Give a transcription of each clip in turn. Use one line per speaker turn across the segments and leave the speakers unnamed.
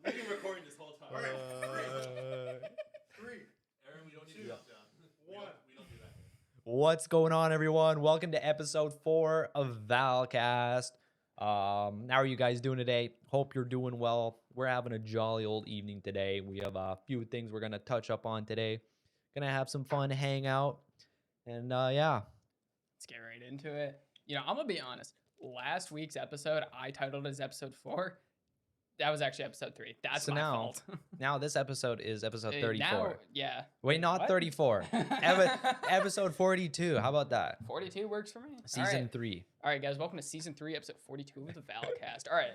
We've been recording this whole time. Three. Aaron, we don't need to up down. We don't do that here.
What's going on, everyone? Welcome to episode 4 of ValCast. How are you guys doing today? Hope you're doing well. We're having a jolly old evening today. We have a few things we're gonna touch up on today. Gonna have some fun, hang out, and yeah.
Let's get right into it. You know, I'm gonna be honest. Last week's episode, I titled as episode 4. That was actually episode 3. That's
So
my
now-
fault.
Now this episode is episode 34.
Now, yeah.
Wait, not
What?
34. Episode 42. How about that?
42 works for me.
Season 3.
All right, guys, welcome to season 3, episode 42 of the ValCast. All right.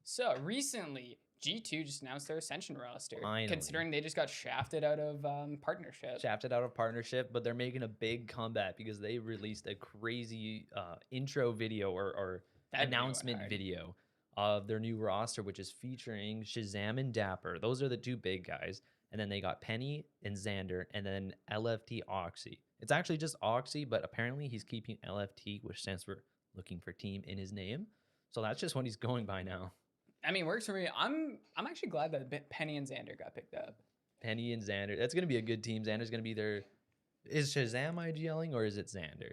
So recently, G2 just announced their Ascension roster,
Finally.
considering they just got shafted out of partnership.
Shafted out of partnership, but they're making a big comeback because they released a crazy intro video or
That video
announcement
went hard.
video of their new roster, which is featuring Shazam and Dapper. Those are the two big guys. And then they got Penny and Xander, and then LFT Oxy. It's actually just Oxy, but apparently he's keeping LFT, which stands for looking for team, in his name. So that's just what he's going by now.
I mean, works for me. I'm actually glad that Penny and Xander got picked up.
Penny and Xander. That's going to be a good team. Xander's going to be their... Is Shazam IGLing or is it Xander?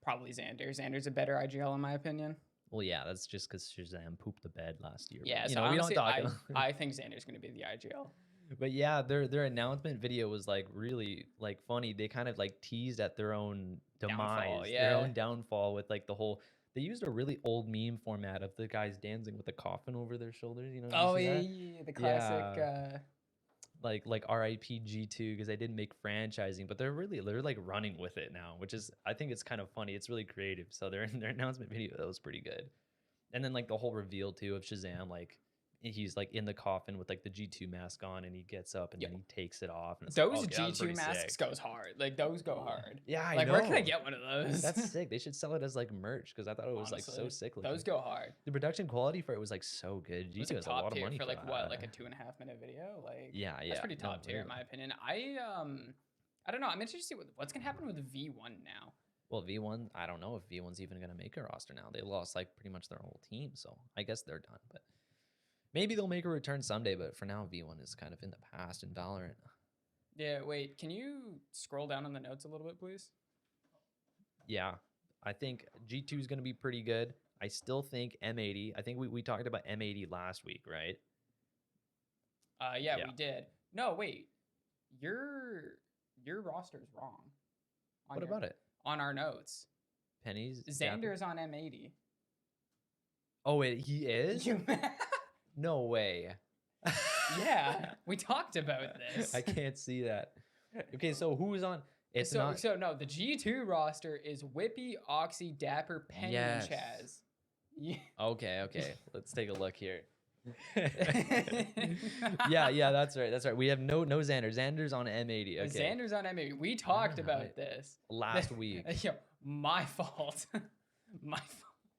Probably Xander. Xander's a better IGL in my opinion.
Well, yeah, that's just because Shazam pooped the bed last year.
Yeah,
but,
so
we
honestly,
don't talk.
I think Xander's going to be the IGL.
But yeah, their announcement video was like really like funny. They kind of like teased at their own demise,
Downfall,
their
yeah.
own downfall with like the whole. They used a really old meme format of the guys dancing with the coffin over their shoulders. You know?
Oh
you see
yeah,
that?
yeah, the classic.
Like RIP G2 because they didn't make franchising, but they're like running with it now, which is I think it's kind of funny. It's really creative. So their announcement video that was pretty good, and then like the whole reveal too of Shazam, like he's like in the coffin with like the G2 mask on, and he gets up and then he takes it off. And it's
Those
like, okay, that was
G2
pretty
masks
sick.
goes hard. Like those go hard.
Yeah, I
Like
know.
where can I get one of those?
That's sick. They should sell it as like merch because I thought it was like so
Honestly,
sick. Looking.
Those go hard.
The production quality for it was like so good.
It was
G2
like
has a lot
top
of
tier
money
for like
that.
what, like a 2.5 minute video. Like
Yeah, yeah.
that's pretty
No,
top tier in
really.
my opinion. I don't know. I'm interested to see what's gonna happen with V1 now.
Well, V1, I don't know if V1's even going to make a roster now. They lost like pretty much their whole team, so I guess they're done. But maybe they'll make a return someday, but for now, V1 is kind of in the past in Valorant.
Yeah, wait. Can you scroll down on the notes a little bit, please?
Yeah, I think G2 is going to be pretty good. I still think M80. I think we talked about M80 last week, right?
Yeah,
Yeah.
we did. No, wait. Your roster's wrong.
What about it?
On our notes.
Penny's
Xander's on M80.
Oh, wait, he is?
You-
No way.
yeah, we talked about this.
I can't see that. Okay, so who's on? It's
so,
not.
so no, the G2 roster is Whippy, Oxy, Dapper, Penny,
Yes.
and Chaz. Yeah.
Okay. Let's take a look here. yeah, that's right. We have no Xander. Xander's on M80. Okay.
Xander's on M80. We talked about
Alright.
this
Last week.
Yo, my fault. my fault.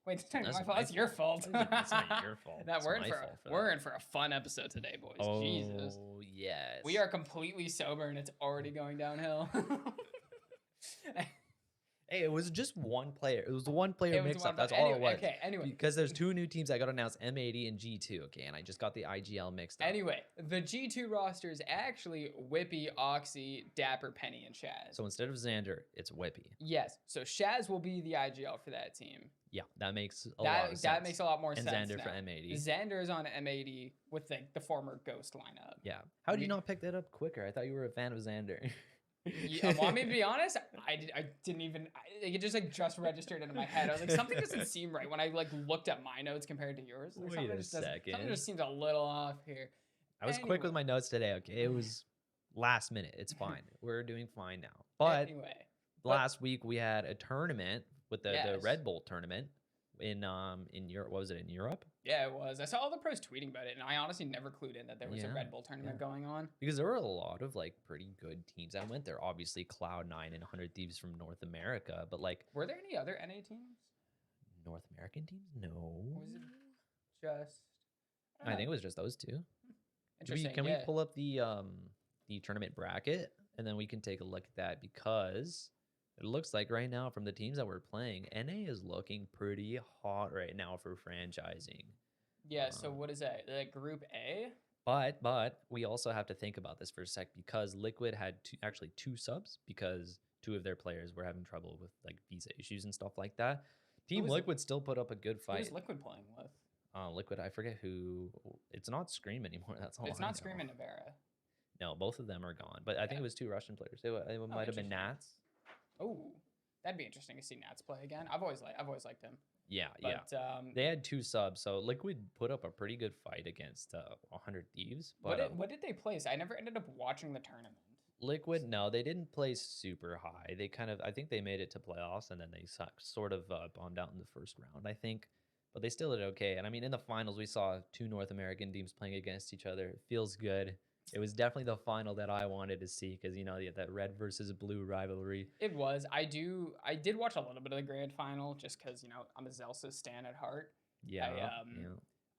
Wait, it's not
That's
my fault.
my
It's your fault.
It's not your fault.
That
It's
we're in
my
for
fault for
we're
that.
in for a fun episode today, boys.
Oh,
Jesus.
yes.
We are completely sober and it's already going downhill.
Hey, it was just one player. It was the one player
It was
mix
one
up. That's
player.
all it
Anyway,
was.
okay, anyway.
Because there's two new teams that got announced, M80 and G2. Okay, and I just got the IGL mixed up.
Anyway, the G2 roster is actually Whippy, Oxy, Dapper, Penny, and Shaz.
So instead of Xander, it's Whippy.
Yes, so Shaz will be the IGL for that team.
Yeah, that makes a lot of sense.
That makes a lot more
and
sense.
Xander
now.
for M80.
Xander is on M80 with the former Ghost lineup.
Yeah. How did you
We-
not pick that up quicker? I thought you were a fan of Xander.
You want me to be honest? I didn't even. It just registered into my head. I was like, something doesn't seem right when I like looked at my notes compared to yours. Like,
Wait
something
a
just doesn't-
second.
Something just seems a little off here.
I was quick with
Anyway.
my notes today. Okay, it was last minute. It's fine. We're doing fine now. But
Anyway,
last week we had a tournament with the
Yes.
Red Bull tournament in Europe. What was it in Europe?
yeah, it was. I saw all the pros tweeting about it, and I honestly never clued in that there was a
Yeah,
Red Bull tournament going on.
Because there were a lot of like pretty good teams that went there. Obviously, Cloud9 and 100 Thieves from North America, but like
Were there any other NA teams?
North American teams, no.
Or was it just?
I think it was just those two.
Interesting.
Can we
yeah.
pull up the the tournament bracket, and then we can take a look at that because it looks like right now from the teams that we're playing, NA is looking pretty hot right now for franchising.
Yeah. So what is that? Like Group A?
But we also have to think about this for a sec because Liquid had actually two subs because two of their players were having trouble with like visa issues and stuff like that. Team Liquid still put up a good fight.
Who's Liquid playing with?
Liquid, I forget who. It's not Scream anymore. That's all.
It's
I
not
know.
Scream and Navera.
No, both of them are gone. But I think it was two Russian players. It might have been Nats.
Oh, that'd be interesting to see Nats play again. I've always liked him.
Yeah,
But,
yeah. They had two subs, so Liquid put up a pretty good fight against 100 Thieves. But
what did they place? I never ended up watching the tournament.
Liquid, no, they didn't play super high. They kind of, I think they made it to playoffs, and then they sort of bombed out in the first round, I think. But they still did okay. And I mean, in the finals, we saw two North American teams playing against each other. It feels good. It was definitely the final that I wanted to see because, you know, that red versus blue rivalry.
It was. I did watch a little bit of the grand final just because, you know, I'm a Zelsa stan at heart.
Yeah.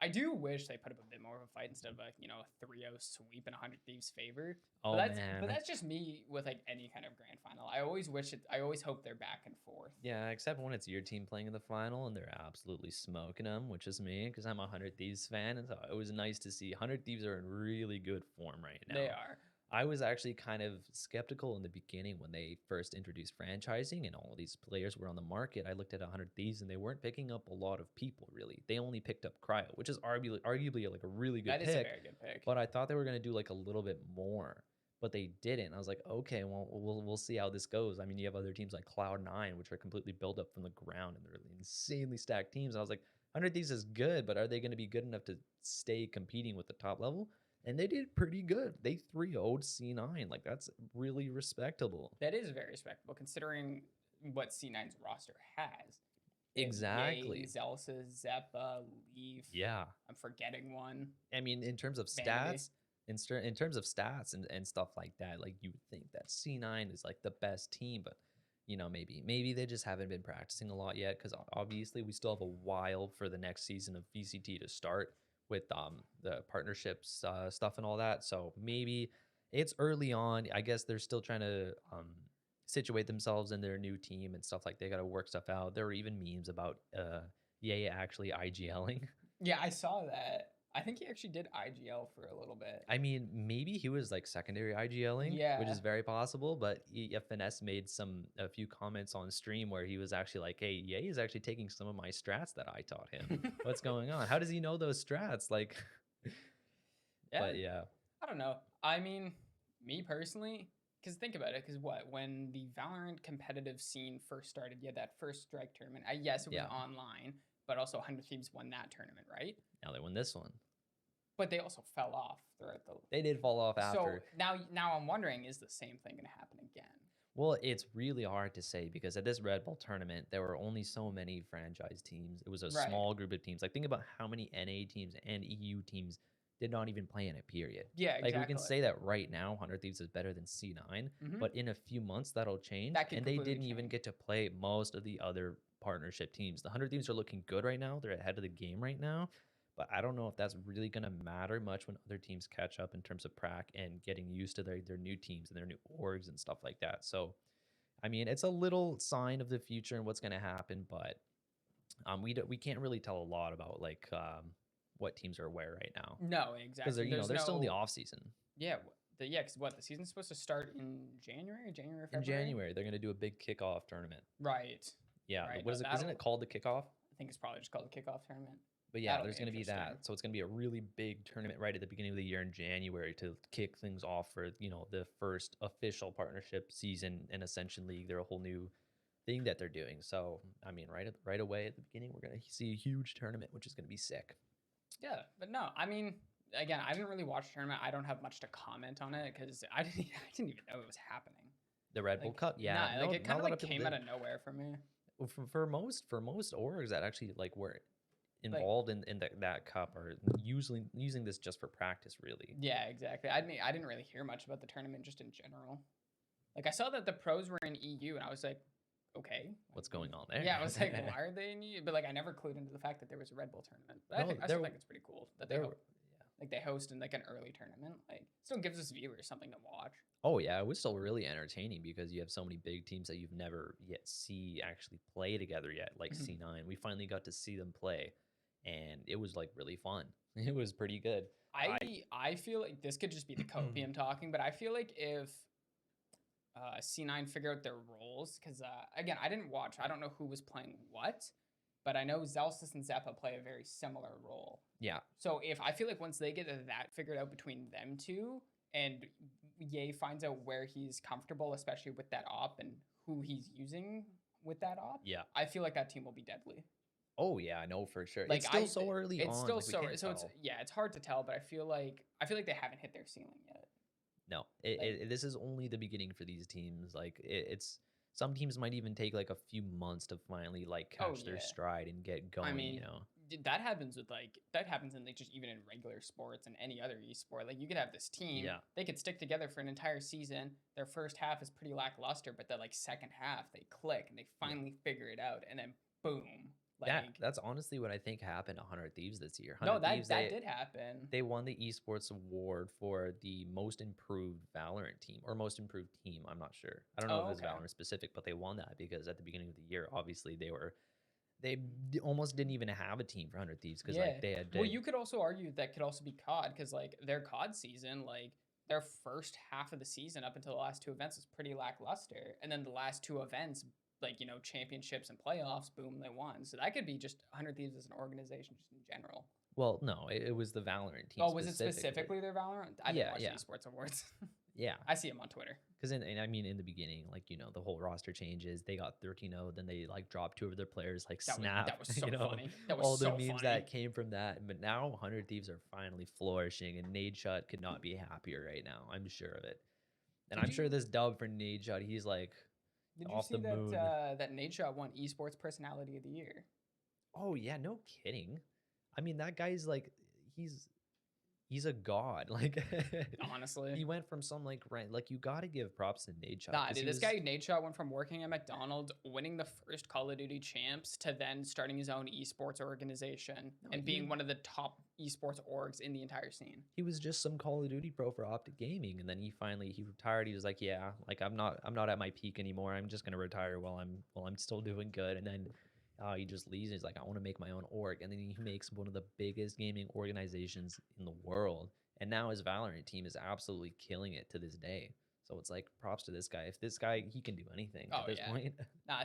I do wish they put up a bit more of a fight instead of a 3-0 sweep in 100 Thieves' favor.
Oh,
But that's just me with like any kind of grand final. I always hope they're back and forth.
Yeah, except when it's your team playing in the final and they're absolutely smoking them, which is me because I'm a 100 Thieves fan. And so it was nice to see 100 Thieves are in really good form right now.
They are.
I was actually kind of skeptical in the beginning when they first introduced franchising and all these players were on the market. I looked at 100 Thieves and they weren't picking up a lot of people, really. They only picked up Cryo, which is arguably like a really good pick.
That is a very good pick.
But I thought they were going to do like a little bit more, but they didn't. I was like, okay, well, we'll see how this goes. I mean, you have other teams like Cloud9, which are completely built up from the ground and they're insanely stacked teams. I was like, 100 Thieves is good, but are they going to be good enough to stay competing with the top level? And they did pretty good. They 3-0'd C9. Like, that's really respectable.
That is very respectable considering what C9's roster has.
Exactly.
Zelsa, Zeppa, Leaf.
Yeah.
I'm forgetting one.
I mean, in terms of stats, in terms of stats and stuff like that, like you would think that C9 is like the best team, but you know, maybe they just haven't been practicing a lot yet because obviously we still have a while for the next season of VCT to start with the partnerships stuff and all that. So maybe it's early on. I guess they're still trying to situate themselves in their new team and stuff like they got to work stuff out. There were even memes about Yaya actually IGLing.
Yeah, I saw that. I think he actually did IGL for a little bit.
I mean, maybe he was like secondary IGLing, which is very possible. But Finesse made a few comments on stream where he was actually like, "Hey, Ye is actually taking some of my strats that I taught him. What's going on? How does he know those strats?" Like, but yeah,
I don't know. I mean, me personally, because think about it. Because when the Valorant competitive scene first started, you had that first strike tournament. Yes, it was online, but also 100 Thieves won that tournament, right?
Now they won this one.
But they also fell off throughout the...
They did fall off after.
So now I'm wondering, is the same thing going to happen again?
Well, it's really hard to say because at this Red Bull tournament, there were only so many franchise teams. It was a small group of teams. Like, think about how many NA teams and EU teams did not even play in it, period.
Yeah, exactly.
Like, we can say that right now, 100 Thieves is better than C9, but in a few months, that'll change. And they didn't even get to play most of the other partnership teams. The 100 Thieves are looking good right now. They're ahead of the game right now. But I don't know if that's really going to matter much when other teams catch up in terms of prac and getting used to their new teams and their new orgs and stuff like that. So, I mean, it's a little sign of the future and what's going to happen, but we can't really tell a lot about like what teams are where right now.
No, exactly.
Because they're still in the off season.
Yeah, because the season's supposed to start in January, February.
In January, they're going to do a big kickoff tournament.
Right.
Yeah. Right. What is it? Isn't it called the kickoff?
I think it's probably just called the kickoff tournament.
But yeah, there's going to be that. So it's going to be a really big tournament right at the beginning of the year in January to kick things off for, the first official partnership season in Ascension League. They're a whole new thing that they're doing. So, I mean, right away at the beginning, we're going to see a huge tournament, which is going to be sick.
Yeah, but no, I mean, again, I didn't really watch the tournament. I don't have much to comment on it because I didn't even know it was happening.
The Red Bull Cup? Yeah.
Nah, it kind of came out of nowhere for me.
Well, for most orgs that actually were involved in that cup are usually using this just for practice, really.
Yeah, exactly. I didn't really hear much about the tournament just in general. Like, I saw that the pros were in EU, and I was like, okay,
what's going on there?
Yeah, I was like, why are they in EU? But I never clued into the fact that there was a Red Bull tournament. But I still think it's pretty cool that Like they host in like an early tournament. Like still gives us viewers something to watch.
Oh yeah, it was still really entertaining because you have so many big teams that you've never yet see actually play together yet, like C9. We finally got to see them play, and it was like really fun. It was pretty good.
I feel like this could just be the copium talking, but I feel like if C9 figure out their roles, because again, I didn't watch. I don't know who was playing what, but I know Zelsis and Zeppa play a very similar role.
Yeah.
So if I feel like once they get that figured out between them two, and Ye finds out where he's comfortable, especially with that op and who he's using with that op,
Yeah.
I feel like that team will be deadly.
Oh yeah, I know for sure.
Like,
it's still so early on.
It's still
like,
so it's it's hard to tell, but I feel like they haven't hit their ceiling yet.
No, this is only the beginning for these teams. Like it's some teams might even take like a few months to finally like catch their stride and get going.
I mean,
you know,
that happens in like just even in regular sports and any other esport. Like you could have this team, they could stick together for an entire season. Their first half is pretty lackluster, but the like second half they click and they finally figure it out, and then boom. Like,
that's honestly what I think happened to 100 Thieves this year.
That did happen.
They won the esports award for the most improved Valorant team or most improved team. I'm not sure. I don't know if it was Valorant specific, but they won that because at the beginning of the year, obviously they almost didn't even have a team for 100 Thieves because like they had.
Well, you could also argue that could also be COD because like their COD season, like their first half of the season up until the last two events was pretty lackluster, and then the last two events, like, you know, championships and playoffs, boom, they won. So that could be just 100 Thieves as an organization just in general.
Well, no, it was the Valorant team.
Oh, was it specifically their Valorant? I didn't watch the esports awards.
Yeah.
I see them on Twitter.
Because, I mean, in the beginning, like, you know, the whole roster changes. They got 13-0, then they, like, dropped two of their players, like, Snap.
That was so funny. That
was all the memes that came from that. But now 100 Thieves are finally flourishing, and Nadeshot could not be happier right now. I'm sure of it. And I'm sure this dub for Nadeshot, he's, like, off the moon.
Did you see that Nadeshot won esports personality of the year?
Oh, yeah, no kidding. I mean, that guy's, like, he's a god. Like,
honestly,
he went from some like you got to give props to Nadeshot.
Nah, dude, this guy Nadeshot went from working at McDonald's, winning the first Call of Duty champs, to then starting his own esports organization and being one of the top esports orgs in the entire scene.
He was just some Call of Duty pro for Optic Gaming, and then he retired. He was like, yeah, like I'm not at my peak anymore. I'm just gonna retire while I'm still doing good. And then he just leaves and he's like, I want to make my own org. And then he makes one of the biggest gaming organizations in the world. And now his Valorant team is absolutely killing it to this day. So it's like, props to this guy. If this guy, he can do anything at this point.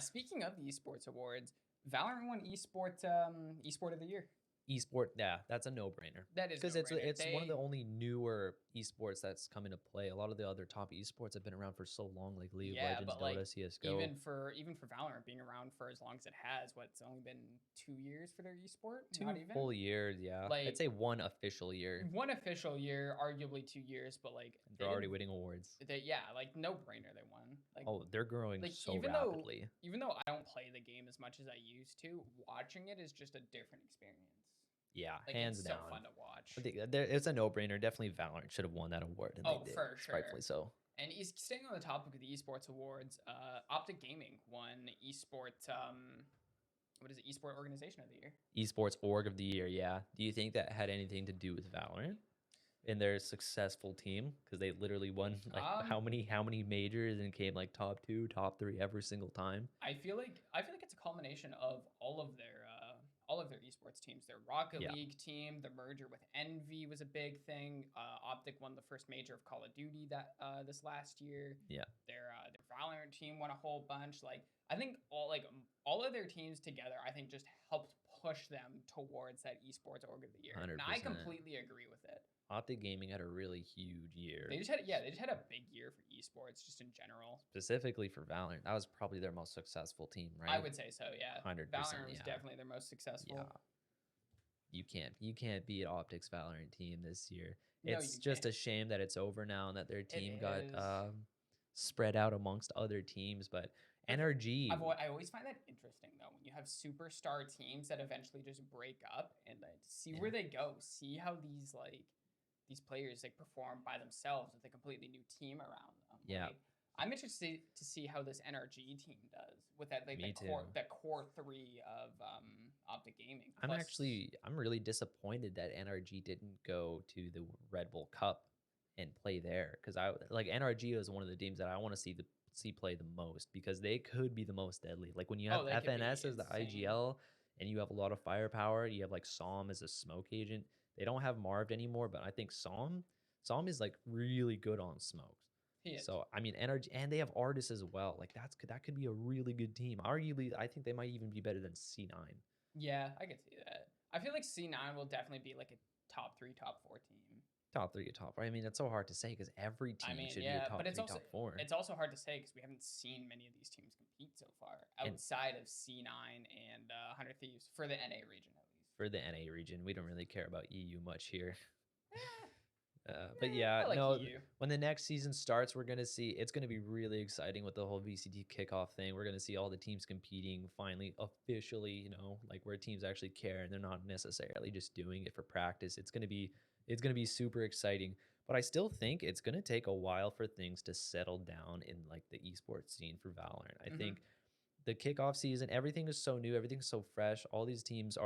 Speaking of the esports awards, Valorant won esport of the year.
ESport, yeah, that's a no-brainer.
That is
because it's one of the only newer esports that's come into play. A lot of the other top esports have been around for so long, like League of Legends, Dota, CS:GO.
Even for Valorant being around for as long as it has, it's only been 2 years for their esport?
2 full years, yeah. Like, I'd say 1 official year.
1 official year, arguably 2 years, but like
they're already winning awards.
Like no-brainer, they won. Like,
they're growing so rapidly.
Even though I don't play the game as much as I used to, watching it is just a different experience.
Yeah, hands down.
It's so fun to watch.
It's a no-brainer. Definitely Valorant should have won that award. And they did,
for sure.
Rightfully so.
And staying on the topic of the esports awards, Optic Gaming won esport. What is it? Esport Organization of the Year.
Esports Org of the Year. Yeah. Do you think that had anything to do with Valorant in their successful team? Because they literally won like how many majors and came like top 2, top 3 every single time.
I feel like it's a culmination of all of their esports teams. Their Rocket League team, the merger with Envy was a big thing. Optic won the first major of Call of Duty this last year.
Yeah.
Their Valorant team won a whole bunch. Like, I think all of their teams together, I think just helped push them towards that esports org of the year.
100%.
And I completely agree with it.
Optic Gaming had a really huge year.
They just had a big year for esports just in general.
Specifically for Valorant, that was probably their most successful team, right?
I would say so, yeah.
100%.
Valorant was definitely their most successful.
Yeah. You can't beat Optic's Valorant team this year. It's just a shame that it's over now and that their team got spread out amongst other teams, but NRG.
I always find that interesting though, when you have superstar teams that eventually just break up and see where they go, see how these players perform by themselves with a completely new team around them.
Yeah.
I'm interested to see how this NRG team does with that core 3 Optic Gaming.
I'm really disappointed that NRG didn't go to the Red Bull Cup and play there, because I like NRG is one of the teams that I want to see play the most, because they could be the most deadly. Like when you have FNS as the IGL and you have a lot of firepower, you have like Psalm as a smoke agent. They don't have Marved anymore, but I think Psalm is like really good on smokes. So I mean, NRG, and they have Artis as well. Like that could be a really good team. Arguably, I think they might even be better than C9.
Yeah, I could see that. I feel like C9 will definitely be like a top 3, top 4 team.
Top 3 or top 4. I mean, it's so hard to say because every team should be a top 3, top 4.
It's also hard to say because we haven't seen many of these teams compete so far outside of C9 and 100 Thieves for the NA region at least.
For the NA region, we don't really care about EU much here. But when the next season starts, we're going to see, it's going to be really exciting with the whole VCT kickoff thing. We're going to see all the teams competing finally, officially, like where teams actually care and they're not necessarily just doing it for practice. It's going to be super exciting, but I still think it's going to take a while for things to settle down in like the esports scene for Valorant. I think the kickoff season, everything is so new, everything's so fresh. All these teams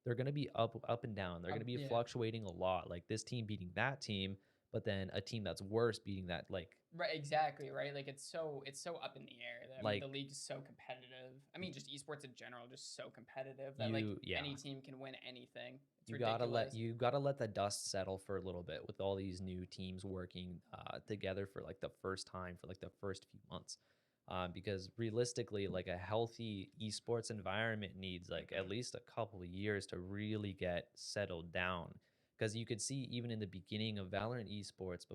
they're going to be up and down. They're going to be fluctuating a lot. Like this team beating that team, but then a team that's worse beating that, like
right, exactly, right. Like it's so up in the air. I mean, the league is so competitive. I mean, just esports in general, just so competitive that any team can win anything. It's ridiculous.
You gotta let the dust settle for a little bit with all these new teams working together for like the first time for like the first few months. Because realistically, like a healthy esports environment needs like at least a couple of years to really get settled down. Because you could see even in the beginning of Valorant esports,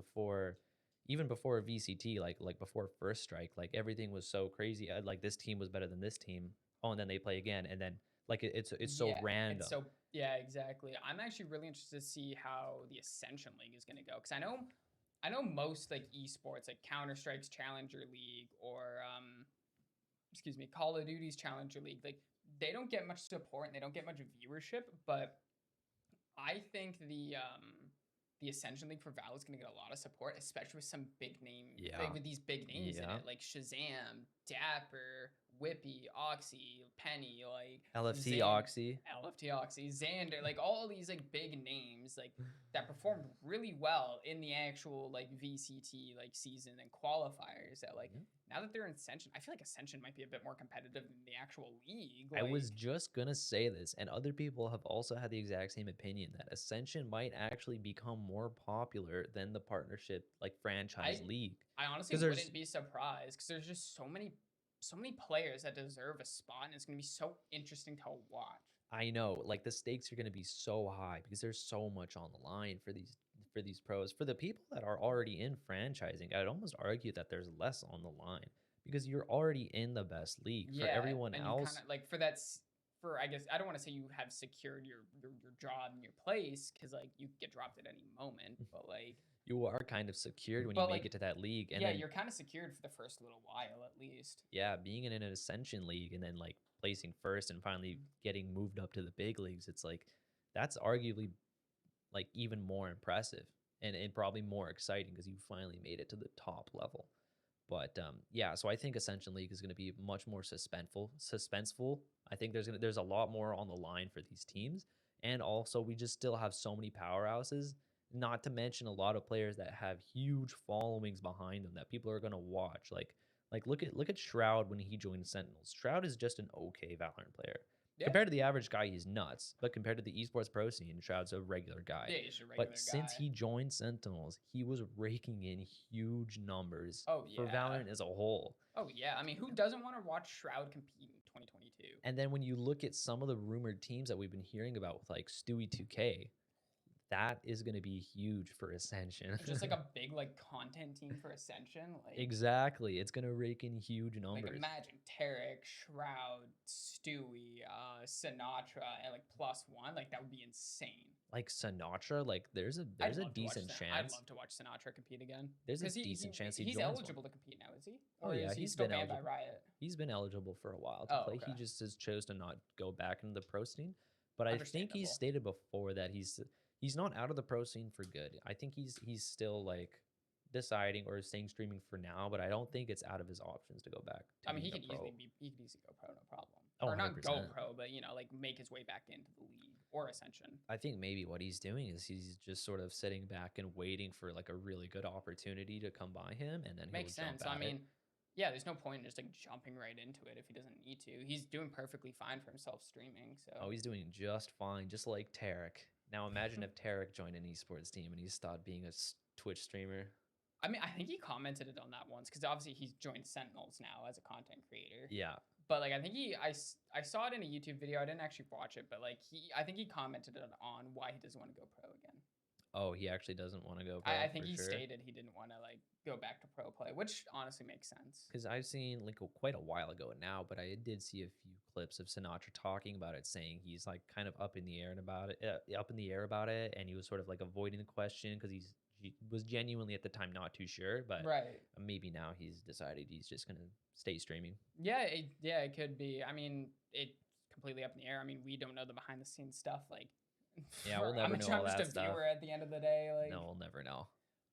even before VCT, like before First Strike, like everything was so crazy. Like this team was better than this team. Oh, and then they play again, and then like it's so random.
Yeah, exactly. I'm actually really interested to see how the Ascension League is going to go, because I know most like esports, like Counter-Strike's Challenger League or Call of Duty's Challenger League, like they don't get much support and they don't get much viewership, but I think the Ascension League for Val is going to get a lot of support, especially with some big name, with these big names in it, like Shazam, Dapper, Whippy, Oxy, Penny, like
LFT Oxy,
Xander, like all these like big names like that performed really well in the actual like VCT like season and qualifiers. That like now that they're in Ascension, I feel like Ascension might be a bit more competitive than the actual league.
I was just gonna say this, and other people have also had the exact same opinion that Ascension might actually become more popular than the partnership like franchise league.
I honestly wouldn't be surprised because there's just so many players that deserve a spot, and it's going to be so interesting to watch.
I know, like the stakes are going to be so high because there's so much on the line for these pros. For the people that are already in franchising, I'd almost argue that there's less on the line because you're already in the best league. For everyone else,
kinda, like for that, for I guess I don't want to say you have secured your job and your place, because like you get dropped at any moment, but like
you are kind of secured when you make it to that league. And then,
you're kind of secured for the first little while at least.
Yeah, being in an Ascension league and then like placing first and finally getting moved up to the big leagues, it's like that's arguably like even more impressive and probably more exciting because you finally made it to the top level. But so I think Ascension League is going to be much more suspenseful. I think there's a lot more on the line for these teams, and also we just still have so many powerhouses. Not to mention a lot of players that have huge followings behind them that people are going to watch. Like look at Shroud when he joined Sentinels. Shroud is just an okay Valorant player. Yeah. Compared to the average guy, he's nuts. But compared to the esports pro scene, Shroud's a regular guy.
Yeah, he's a regular guy.
Since he joined Sentinels, he was raking in huge numbers for Valorant as a whole.
Oh, yeah. I mean, who doesn't want to watch Shroud compete in 2022?
And then when you look at some of the rumored teams that we've been hearing about with like Stewie 2K, that is going to be huge for Ascension.
Just like a big like content team for Ascension. Like
exactly, it's going to rake in huge numbers.
Like imagine Tarek, Shroud, Stewie, Sinatra, and like +1. Like that would be insane.
Like Sinatra, like there's a decent chance.
I'd love to watch Sinatra compete again.
There's a decent chance
he's eligible to compete now, is he?
Or yeah,
he's still banned by Riot.
He's been eligible for a while to play. Okay. He just has chose to not go back into the pro scene. But I think he's stated before that he's not out of the pro scene for good. I think he's still like deciding or staying streaming for now, but I don't think it's out of his options to go back.
I mean, he could easily go pro, no problem.
Oh,
or not
100%.
go pro, but like make his way back into the league or Ascension.
I think maybe what he's doing is he's just sort of sitting back and waiting for like a really good opportunity to come by him, and then
Makes
he'll
sense.
jump at it.
Yeah, there's no point in just like jumping right into it if he doesn't need to. He's doing perfectly fine for himself streaming. So
Oh, he's doing just fine, just like Tarek. Now imagine if Tarek joined an esports team and he stopped being a Twitch streamer.
I mean, I think he commented it on that once because obviously he's joined Sentinels now as a content creator.
Yeah.
But like I think I saw it in a YouTube video. I didn't actually watch it, but like I think he commented it on why he doesn't want to go pro again.
Oh, he actually doesn't want to go pro.
I think he
sure.
stated he didn't want to like go back to pro play, which honestly makes sense.
Because I've seen like quite a while ago now, but I did see a few clips of Sinatra talking about it, saying he's like kind of up in the air about it, and he was sort of like avoiding the question because he was genuinely at the time not too sure, but
right.
Maybe now he's decided he's just gonna stay streaming.
Yeah, it could be. I mean, it's completely up in the air. I mean, we don't know the behind the scenes stuff. Like,
yeah, we'll never know all that stuff. I'm just a
viewer at the end of the day. Like,
no, we'll never know.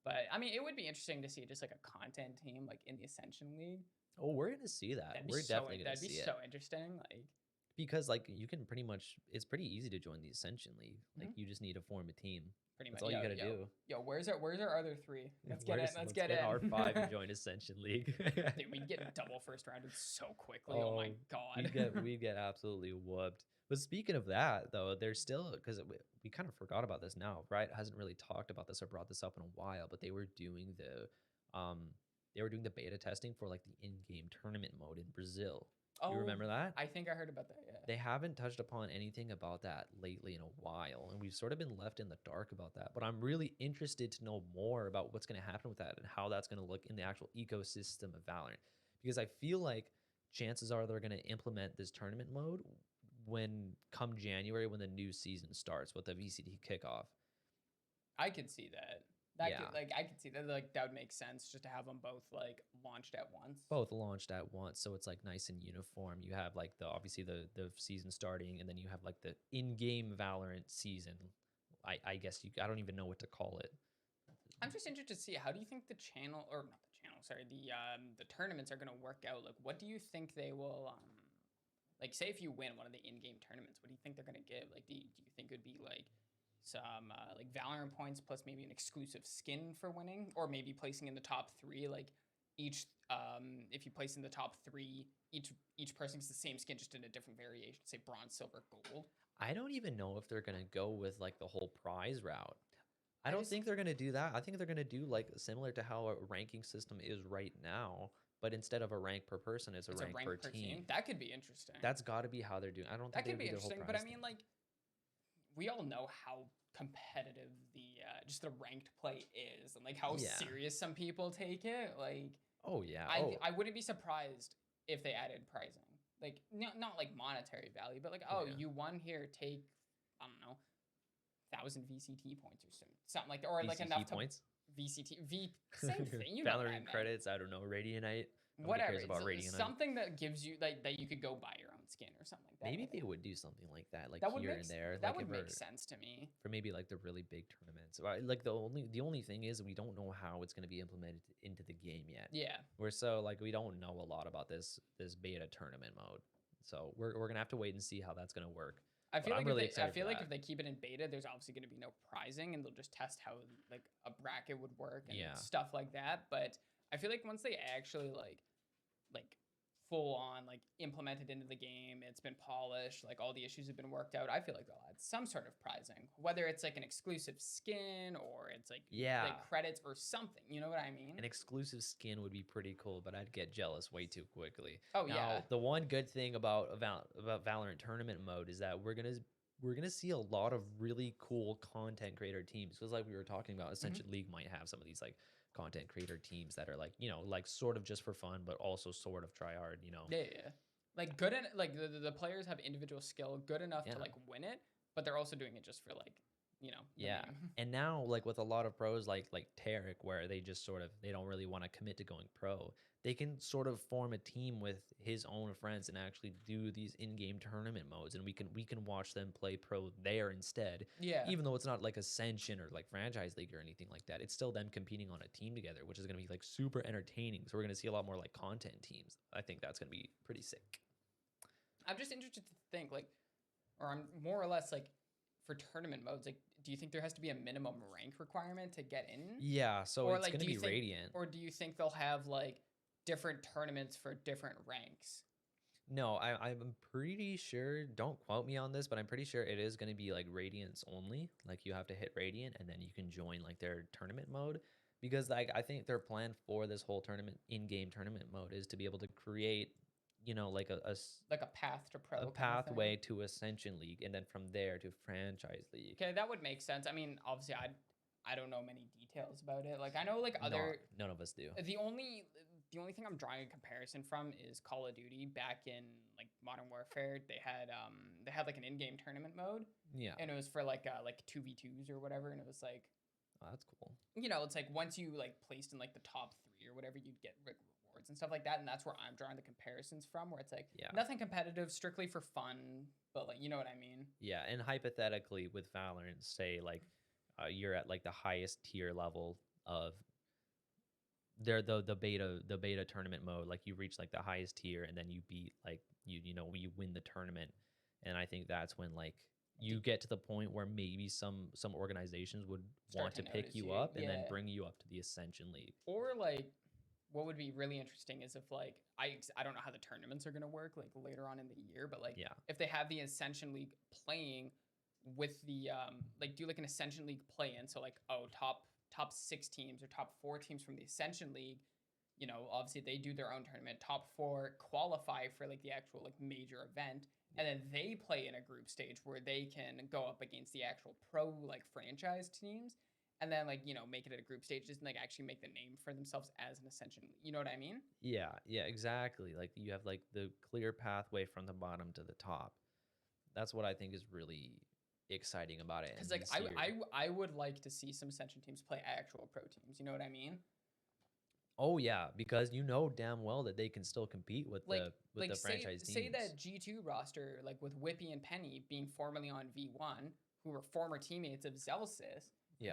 But I mean, it would be interesting to see just like a content team like in the Ascension League.
Oh, we're gonna see that. We're definitely gonna see it.
That'd be so interesting. Like,
because like you can pretty much, it's pretty easy to join the Ascension League. Like you just need to form a team. Pretty much. That's all you gotta do.
Yo, where's our other three? Let's get in.
R5 and join Ascension League.
Dude, we'd get double first rounded so quickly. Oh my god.
We'd get absolutely whooped. But speaking of that, though, there's still, because we kind of forgot about this now, right? Hasn't really talked about this or brought this up in a while, but they were doing the beta testing for like the in-game tournament mode in Brazil. You remember that?
I think I heard about that, yeah.
They haven't touched upon anything about that lately in a while, and we've sort of been left in the dark about that. But I'm really interested to know more about what's going to happen with that and how that's going to look in the actual ecosystem of Valorant. Because I feel like chances are they're going to implement this tournament mode come January when the new season starts with the VCT kickoff.
I could see that. I could see that. Like, that would make sense just to have them both like launched at once.
Both launched at once, so it's like nice and uniform. You have like obviously the season starting, and then you have like the in-game Valorant season. I guess I don't even know what to call it.
I'm just interested to see, how do you think the tournaments are going to work out? Like, what do you think they will like, say if you win one of the in-game tournaments, what do you think they're going to give? Like, do you think it would be like some like Valorant points plus maybe an exclusive skin for winning, or maybe placing in the top 3? Like each if you place in the top 3, each person gets the same skin just in a different variation, say bronze, silver, gold.
I don't even know if they're gonna go with like the whole prize route. I don't think they're gonna do that. I think they're gonna do like similar to how a ranking system is right now, but instead of a rank per person, it's a rank per team.
That could be interesting.
That's got to be how they're doing. I don't think
that could be interesting, but I mean, like, we all know how competitive the just the ranked play is, and like how serious some people take it. Like, I wouldn't be surprised if they added pricing, like not like monetary value, but like, you won here, take, I don't know, 1,000 VCT points or something like that, or VCT like enough points. Same thing. You know
Valorant credits. I don't know, Radianite.
Whatever. Cares about Radianite. Something that gives you like that you could go buy your own skin or something like that.
Maybe they would do something like that, like
that
here and there.
That would make sense to me.
For maybe like the really big tournaments. Like the only thing is we don't know how it's going to be implemented into the game yet.
Yeah.
We don't know a lot about this beta tournament mode. So we're gonna have to wait and see how that's gonna work.
I feel like if they keep it in beta, there's obviously going to be no prizing, and they'll just test how like a bracket would work and stuff like that. But I feel like once they actually like full on like implemented into the game, it's been polished, like all the issues have been worked out, I feel like they'll add some sort of prizing, whether it's like an exclusive skin or it's like credits or something. You know what I mean?
An exclusive skin would be pretty cool, but I'd get jealous way too quickly.
Oh,
The one good thing about Valorant tournament mode is that we're gonna see a lot of really cool content creator teams, because like we were talking about, Ascension League might have some of these like content creator teams that are like, like sort of just for fun, but also sort of try hard,
like good in, like the players have individual skill good enough to like win it, but they're also doing it just for like
and now like with a lot of pros like Tarek, where they just sort of, they don't really want to commit to going pro, they can sort of form a team with his own friends and actually do these in-game tournament modes, and we can watch them play pro there instead. Even though it's not like Ascension or like Franchise League or anything like that, it's still them competing on a team together, which is going to be like super entertaining. So we're going to see a lot more like content teams. I think that's going to be pretty sick.
I'm just interested to think like, or I'm more or less like, for tournament modes, like, do you think there has to be a minimum rank requirement to get in?
Yeah, so
Or
it's
like,
gonna
do you
be
think,
Radiant.
or do you think they'll have like different tournaments for different ranks?
No, I'm pretty sure. Don't quote me on this, but I'm pretty sure it is gonna be like Radiance only. Like you have to hit Radiant, and then you can join like their tournament mode. Because like I think their plan for this whole tournament in-game tournament mode is to be able to create, like
Like a path to pro.
a
kind of
pathway
thing?
to Ascension League, and then from there to Franchise League.
Okay, that would make sense. I mean, obviously, I don't know many details about it. Like I know like other
None of us do.
the only thing I'm drawing a comparison from is Call of Duty. Back in like Modern Warfare, they had like an in-game tournament mode,
Yeah.
and it was for like 2v2s or whatever, and it was like,
Oh, that's cool.
it's like once you like placed in like the top 3 or whatever, you'd get like rewards and stuff like that, and that's where I'm drawing the comparisons from, where it's like nothing competitive, strictly for fun, but like you know what I mean.
Yeah, and hypothetically with Valorant, say like you're at like the highest tier level of the beta tournament mode, like you reach like the highest tier, and then you beat like you win the tournament, and I think that's when like you get to the point where maybe some organizations would want to pick you up and then bring you up to the Ascension League.
Or like what would be really interesting is if like I don't know how the tournaments are going to work like later on in the year, but like if they have the Ascension League playing with the like do like an Ascension League play in, so like top 6 teams or top 4 teams from the Ascension League, obviously they do their own tournament, top 4 qualify for like the actual like major event, and then they play in a group stage where they can go up against the actual pro like franchise teams, and then like make it at a group stage and like actually make the name for themselves as an Ascension League. You know what I mean?
Yeah, exactly. Like you have like the clear pathway from the bottom to the top. That's what I think is really exciting about it.
Because like I would like to see some Ascension teams play actual pro teams. You know what I mean?
Oh yeah, because damn well that they can still compete with the franchise teams.
Say that G2 roster, like with Whippy and Penny being formerly on V1, who were former teammates of Zelsis,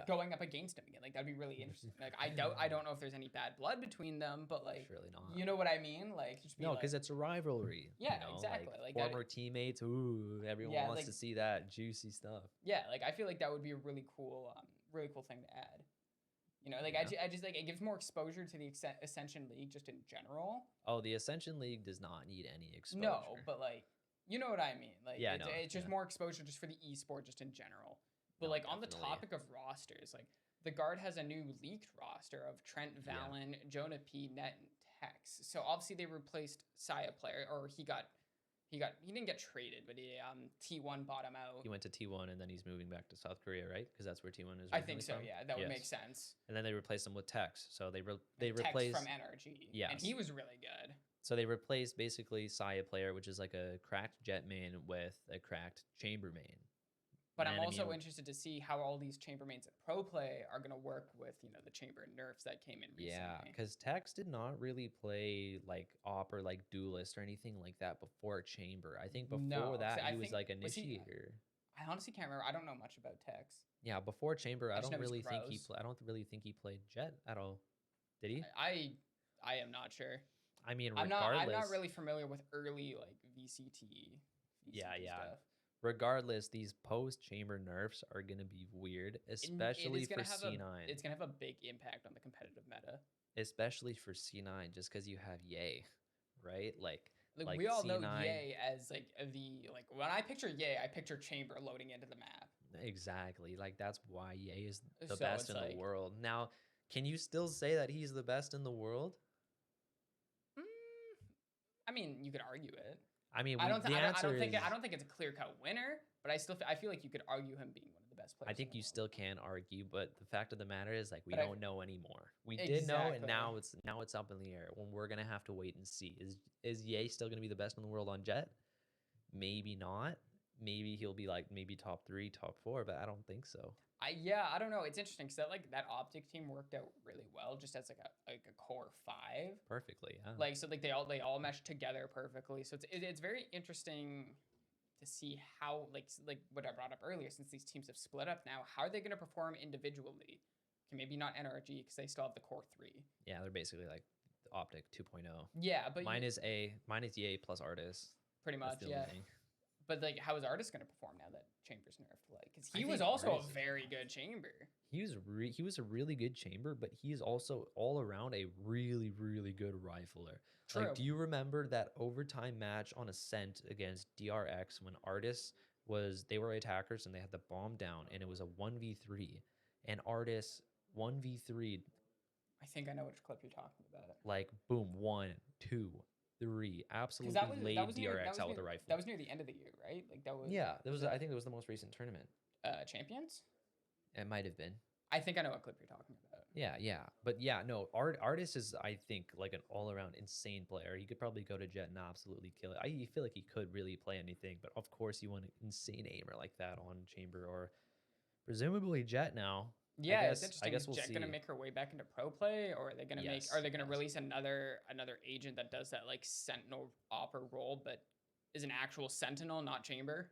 going up against him again. Like that'd be really interesting. Like I don't know if there's any bad blood between them, but like
surely not.
You know what I mean? Like just
no, because it's a rivalry.
Yeah, exactly.
Like former teammates. Ooh, everyone wants to see that juicy stuff.
Yeah, like I feel like that would be a really cool thing to add. I just like it gives more exposure to the Ascension League just in general.
Oh, the Ascension League does not need any exposure.
No, but like, you know what I mean? Like, it's just more exposure just for the esport just in general. But like on the topic of rosters, like the Guard has a new leaked roster of Trent, Valen, Jonah P, Net, and Tex. So obviously they replaced Saya player, or he didn't get traded, but T1 bought him out.
He went to T1 and then he's moving back to South Korea, right? Because that's where T1 is.
I think so. From. Yeah, that would make sense.
And then they replaced him with Tex. So they replaced
Tex from NRG. Yeah, and he was really good.
So they replaced basically Saya player, which is like a cracked jet main with a cracked chamber main.
But I'm also interested to see how all these chambermains at pro play are going to work with, the chamber nerfs that came in recently.
Yeah, because Tex did not really play like op or like duelist or anything like that before chamber. I think before that he was like initiator.
I honestly can't remember. I don't know much about Tex.
Yeah, before chamber, I don't really think he played jet at all. Did he?
I am not sure.
I mean,
I'm not really familiar with early like VCT stuff.
Regardless, these post-chamber nerfs are going to be weird, especially for C9.
It's going to have a big impact on the competitive meta.
Especially for C9, just because you have Ye, right? Like
we all know Ye as when I picture Ye, I picture chamber loading into the map.
Exactly. Like that's why Ye is the best in the world. Now, can you still say that he's the best in the world?
I mean, you could argue it.
I mean,
I don't think it's a clear-cut winner, but I feel like you could argue him being one of the best players.
I think you still can argue, but the fact of the matter is, like, we don't know anymore. We did know, and now it's up in the air. When we're gonna have to wait and see. Is Ye still gonna be the best in the world on Jet? Maybe not. Maybe he'll be like top 3, top 4, but I don't think so.
I don't know. It's interesting because that optic team worked out really well, just as like a core 5.
Perfectly, yeah.
Like so, like they all meshed together perfectly. So it's very interesting to see how like what I brought up earlier. Since these teams have split up now, how are they going to perform individually? Okay, maybe not NRG because they still have the core 3.
Yeah, they're basically like optic 2.0.
Yeah, but
mine is Ye plus Artis.
Pretty
That's
much,
the only
yeah.
thing.
But like, how is Artist going to perform now that Chamber's nerfed? Like, because he
I
was
think
also
Artist
a
is
very
fine.
good Chamber.
He was a really good chamber, but he's also all around a really, really good rifler.
True.
Like, do you remember that overtime match on Ascent against DRX when Artis they were attackers and they had the bomb down and it was a 1v3 and Artis 1v3
I think I know which clip you're talking about.
like boom 1, 2, 3
Because
absolutely laid DRX out with a rifle.
That was near the end of the year, right? Like that was.
Yeah, that was I think it was the most recent tournament.
Champions.
It might have been.
I think I know what clip you're talking about.
Yeah. But yeah, no, Artis is, I think, like an all-around insane player. He could probably go to Jet and absolutely kill it. I feel like he could really play anything, but of course you want an insane aimer like that on Chamber or presumably Jet now.
Yeah, it's interesting.
I guess
Is
we'll
Jet
see.
gonna make her way back into pro play, or are they gonna release another agent that does that like Sentinel opera role, but is an actual Sentinel, not Chamber?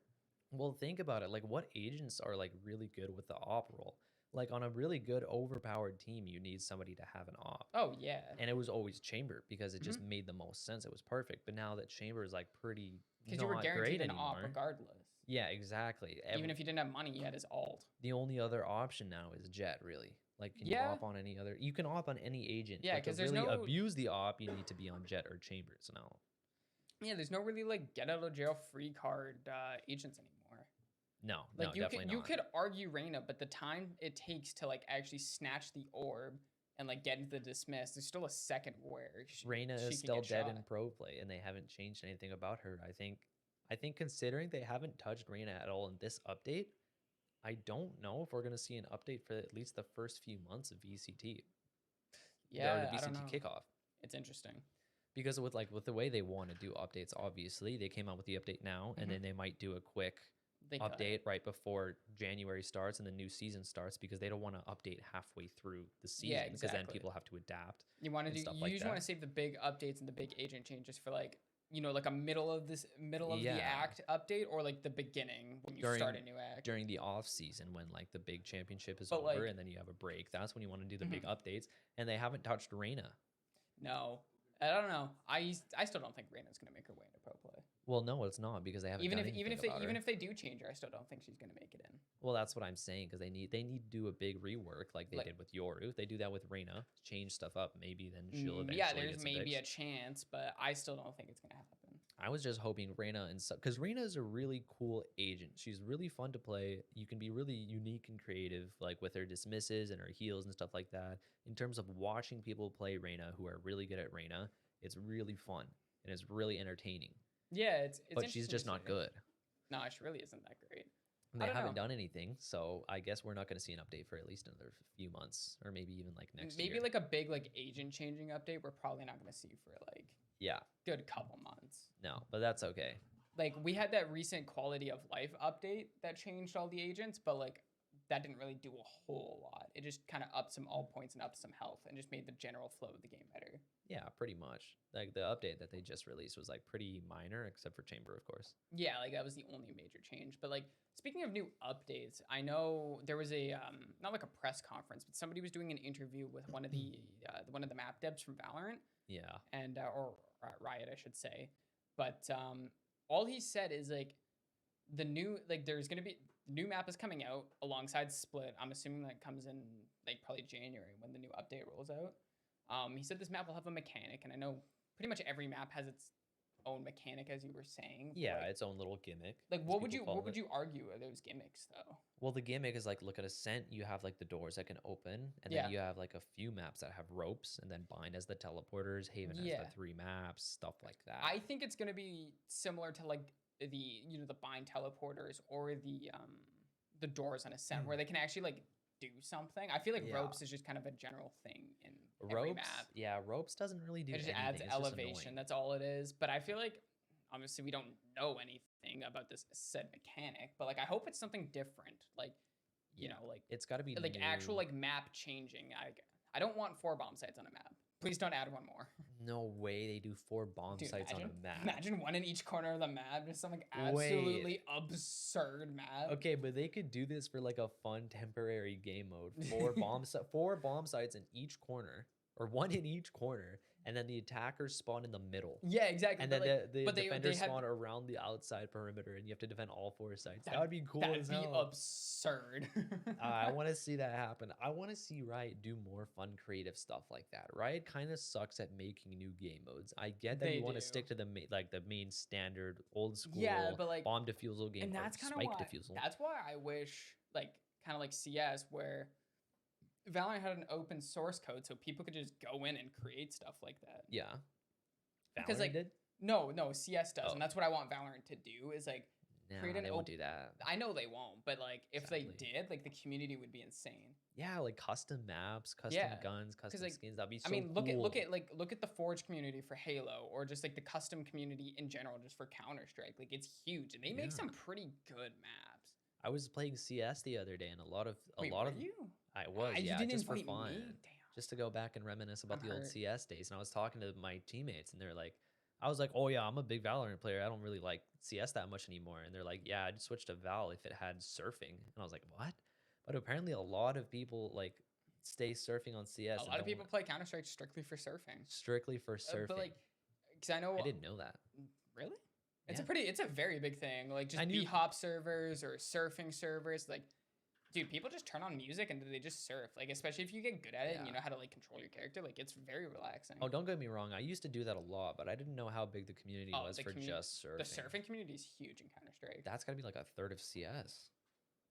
Well, think about it. Like, what agents are like really good with the op role? Like on a really good overpowered team, you need somebody to have an op.
Oh yeah.
And it was always Chamber because it just made the most sense. It was perfect. But now that Chamber is like pretty
because you were guaranteed an op
anymore.
regardless.
Yeah, exactly.
Even if you didn't have money, you had his alt.
The only other option now is Jet, really. Like, can you op on any other? You can op on any agent.
Yeah,
because
there's
really
no
abuse the op. You need to be on Jet or Chambers now.
Yeah, there's no really like get out of jail free card agents anymore.
No,
like
no, definitely not.
You could argue Reyna, but the time it takes to like actually snatch the orb and like get into the dismiss, there's still a second where
Reyna is still dead in pro play, and they haven't changed anything about her. I think considering they haven't touched Reyna at all in this update, I don't know if we're gonna see an update for at least the first few months of VCT.
Yeah,
the VCT kickoff.
It's interesting
because with the way they want to do updates, obviously they came out with the update now, and then they might do a quick update right before January starts and the new season starts because they don't want to update halfway through the season because then people have to adapt.
You want to do you usually want to save the big updates and the big agent changes for like like a middle of the act update or like the beginning when you start a new act
during the off season when like the big championship is over and then you have a break. That's when you want to do the big updates, and they haven't touched Reyna.
No. I don't know. I still don't think Reyna's gonna make her way into pro play.
Well, no, it's not because they haven't.
Even if they do change her, I still don't think she's gonna make it in.
Well, that's what I'm saying because they need to do a big rework like they did with Yoru. If they do that with Reyna, change stuff up, maybe then she'll eventually.
Yeah, there's maybe a chance, but I still don't think it's gonna happen.
I was just hoping Reyna because Reyna is a really cool agent. She's really fun to play. You can be really unique and creative, like with her dismisses and her heals and stuff like that. In terms of watching people play Reyna who are really good at Reyna, it's really fun and it's really entertaining.
Yeah, it's
but she's just not good.
No, she really isn't that great.
And they haven't done anything, so I guess we're not going to see an update for at least another few months, or maybe even like next year.
Maybe like a big like agent changing update. We're probably not going to see for like good couple months.
No, but that's okay.
Like we had that recent quality of life update that changed all the agents, but like that didn't really do a whole lot. It just kind of upped some all points and upped some health and just made the general flow of the game better.
Yeah, pretty much. Like the update that they just released was like pretty minor, except for Chamber, of course.
Yeah, like that was the only major change. But like speaking of new updates, I know there was a not like a press conference, but somebody was doing an interview with one of the map devs from Valorant.
Yeah.
And or Riot, I should say. But all he said is like the new there's gonna be new map is coming out alongside Split. I'm assuming that comes in like probably January when the new update rolls out. He said this map will have a mechanic, and I know pretty much every map has its own mechanic, as you were saying.
Yeah, its own little gimmick.
Like, what would you argue are those gimmicks, though?
Well, the gimmick is like, look at Ascent. You have like the doors that can open, and then you have like a few maps that have ropes, and then Bind as the teleporters, Haven as the 3 maps, stuff like that.
I think it's gonna be similar to like the the Bind teleporters or the doors on Ascent, where they can actually like do something. I feel like ropes is just kind of a general thing in every map.
Yeah, ropes doesn't really do anything.
It just adds elevation. That's all it is. But I feel like obviously we don't know anything about this said mechanic, but like I hope it's something different. Like like
it's got to be
like
new.
actual like map changing. I don't want 4 bomb sites on a map. Please don't add one more.
No way they do 4 bomb sites on a map.
Imagine one in each corner of the map. Just some like absolutely absurd map.
Okay, but they could do this for like a fun temporary game mode. 4 bomb sites in each corner, or 1 in each corner, and then the attackers spawn in the middle.
Yeah, exactly.
And
but
then
like,
the
but
defenders
they have
spawn around the outside perimeter, and you have to defend all 4 sides. That
that
would be cool
that'd
as
be
hell.
absurd.
I want to see that happen. I want to see Riot do more fun, creative stuff like that. Riot kind of sucks at making new game modes. I get that
They
you want to
do.
stick to the the main standard, old school,
Yeah, but like,
bomb defusal game,
and
or
that's kind of
spike
why.
defusal.
That's why I wish, like, kind of like CS, where Valorant had an open source code, so people could just go in and create stuff like that.
Yeah,
Because,
Valorant
like,
did?
No, CS does,
Oh.
and that's what I want Valorant to do. Is like
Nah,
create an
they won't do that.
I know they won't, but like if they
Sadly.
did, like the community would be insane.
Yeah, like custom maps, custom
Yeah,
guns, custom
like,
skins. That'd be so
I mean,
cool.
look at the Forge community for Halo, or just like the custom community in general, just for Counter Strike. Like it's huge, and they make
Yeah.
some pretty good maps.
I was playing CS the other day, and a lot of
Wait,
I was,
You
yeah,
didn't
just for
invite
fun.
me? Damn.
Just to go back and reminisce about
I'm
the old
hurt.
CS days. And I was talking to my teammates, and they're like, I was like, oh yeah, I'm a big Valorant player. I don't really like CS that much anymore. And they're like, yeah, I'd switch to Val if it had surfing. And I was like, what? But apparently a lot of people like stay surfing on CS.
A lot of people play Counter Strike strictly for surfing.
Strictly for surfing.
But like, because I know
I didn't know that.
Really?
Yeah.
It's a very big thing. Like just
I knew-
B-hop servers or surfing servers. Like, dude, people just turn on music and they just surf. Like, especially if you get good at it and you
Yeah.
know how to like control your character. Like, it's very relaxing.
Oh, don't get me wrong. I used to do that a lot, but I didn't know how big the community was
the
for just surfing.
The surfing community is huge in Counter Strike.
That's gotta be like a third of CS.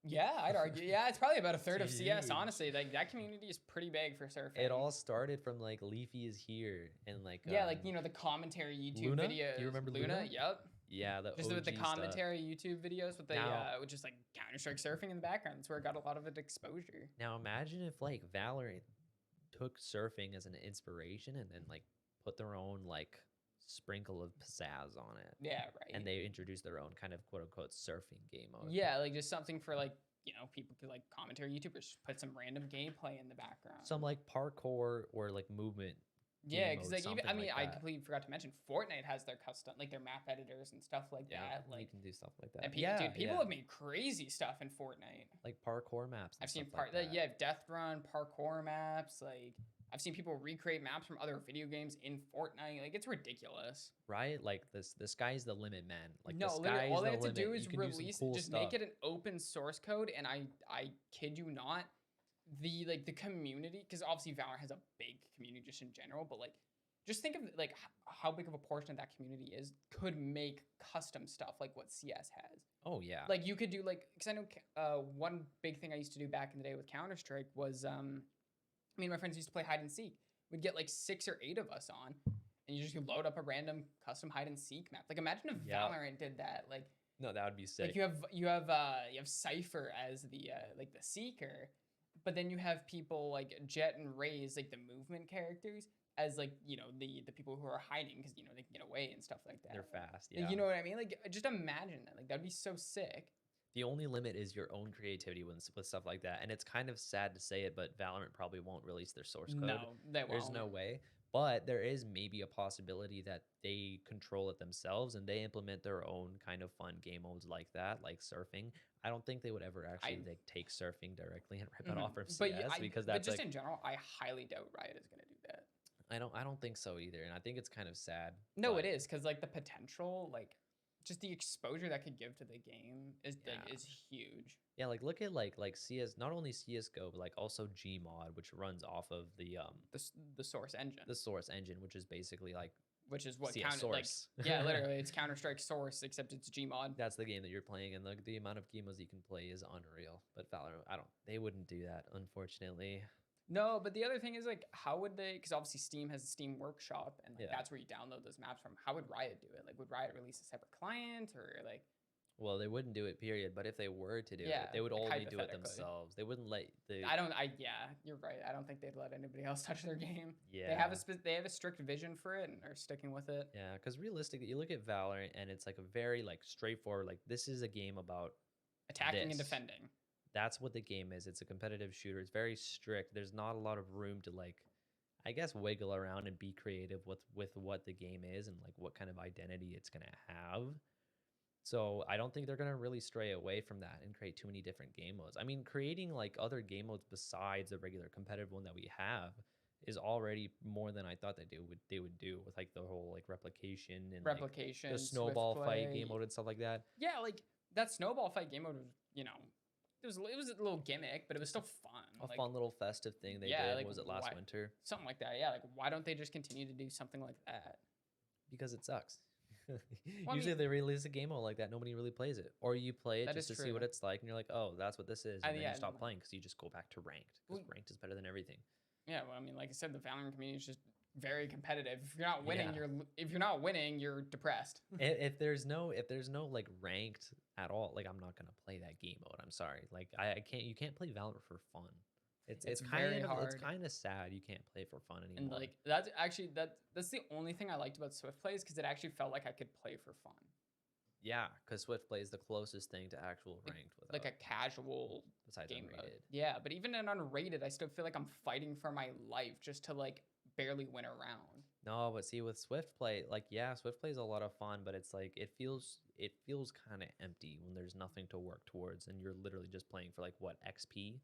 Yeah, I'd argue. Yeah, it's probably about a third of CS.
Huge.
Honestly, like that community is pretty big for surfing.
It all started from like Leafy is here and like
like the commentary YouTube
Luna?
videos.
You remember Luna?
Yep.
yeah, the
Just with the
OG stuff.
commentary YouTube videos with the
Now-
with just like Counter Strike surfing in the background. That's where it got a lot of it exposure.
Now imagine if like Valorant took surfing as an inspiration and then like put their own like sprinkle of pizzazz on it,
Yeah, right.
and they introduced their own kind of quote unquote surfing game mode.
Yeah, like just something for like people could like commentary YouTubers put some random gameplay in the background.
Some like parkour or like movement.
Yeah,
game
because
mode,
like even
something like
I
that.
completely forgot to mention Fortnite has their custom like their map editors and stuff like that.
you
Like
can do stuff like that.
and
yeah,
people
yeah.
have made crazy stuff in Fortnite.
like parkour maps. And
I've seen
stuff like that.
Death Run parkour maps. Like I've seen people recreate maps from other video games in Fortnite. Like it's ridiculous.
Right? Like the sky's the limit, man. Like
No,
the
literally,
sky's
all they
the
have to
limit.
do
You
is
can do some
release,
cool
just
stuff.
make it an open source code, and I kid you not, the community, because obviously Valorant has a big community just in general, but like just think of like how big of a portion of that community could make custom stuff like what CS has.
Oh yeah.
Like you could do because I know one big thing I used to do back in the day with Counter Strike was me and my friends used to play hide and seek. We'd get like 6 or 8 of us on, and you just could load up a random custom hide and seek map. Like imagine if
Yeah.
Valorant did that. Like
no, that would be sick.
like you have Cypher as the like the seeker, but then you have people like Jet and Raze, like the movement characters, as like the people who are hiding because they can get away and stuff like that.
They're fast.
Like,
Yeah.
you know what I mean? Like just imagine that. Like that'd be so sick.
The only limit is your own creativity with stuff like that, and it's kind of sad to say it, but Valorant probably won't release their source code.
No, they won't.
There's no way. But there is maybe a possibility that they control it themselves and they implement their own kind of fun game modes like that, like surfing. I don't think they would ever actually like take surfing directly and rip it off from CS because that's
but just
like,
in general, I highly doubt Riot is going to do that.
I don't think so either, and I think it's kind of sad.
No,
but
it is because like the potential, like just the exposure that could give to the game is
Yeah.
is huge.
Yeah, like look at like CS, not only CS:GO, but like also Gmod, which runs off of the
The source engine,
the source engine, which is basically like
which is what
CS
counter like
Source.
yeah, literally it's Counter Strike Source except it's Gmod.
that's the game that you're playing, and the amount of game modes you can play is unreal. But Valorant, they wouldn't do that, unfortunately.
No, but the other thing is like, how would they? Because obviously Steam has a Steam Workshop, and like,
Yeah.
that's where you download those maps from. How would Riot do it? Like, would Riot release a separate client or like?
Well, they wouldn't do it, period. But if they were to do
Yeah,
it, they would
like
only do it
hypothetically.
themselves. They wouldn't let the
Yeah, you're right. I don't think they'd let anybody else touch their game.
yeah.
They have they have a strict vision for it and are sticking with it.
Yeah, because realistically, you look at Valorant, and it's like a very like straightforward. Like this is a game about
Attacking and
this.
defending.
That's what the game is. It's a competitive shooter. It's very strict. There's not a lot of room to like, I guess, wiggle around and be creative with what the game is and like what kind of identity it's gonna have. So I don't think they're gonna really stray away from that and create too many different game modes. I mean, creating like other game modes besides the regular competitive one that we have is already more than I thought that they would do with like the whole like replication and
Replication,
like, the snowball
swift
fight
play.
game mode and stuff like that.
Yeah, like that snowball fight game mode was, it was a little gimmick, but it was still fun.
A fun little festive thing they did.
like,
What was it, last winter?
Something like that. Yeah, like why don't they just continue to do something like that?
Because it sucks.
Well,
Usually they release a game mode like that, nobody really plays it, or you play it
That
just
is
to see what
true.
it's like, and you're like, oh, that's what this is, and then
yeah,
you stop playing because you just go back to ranked. Because
Well-
ranked is better than everything.
Yeah, well, I mean, like I said, the Valorant community is just very competitive. If you're not winning,
Yeah.
you're depressed.
If there's no like ranked at all, like I'm not gonna play that game mode. I'm sorry, like I can't. You can't play Valorant for fun. It's
very hard.
It's kind of sad you can't play for fun anymore.
And like that's actually that's the only thing I liked about Swift plays because it actually felt like I could play for fun,
yeah, because Swift play is the closest thing to actual ranked,
like a casual
besides
game mode.
unrated.
Yeah, but even in unrated, I still feel like I'm fighting for my life just to like barely win a round.
No, but see with Swift play, like yeah, Swift play is a lot of fun, but it's like it feels kind of empty when there's nothing to work towards, and you're literally just playing for like what XP.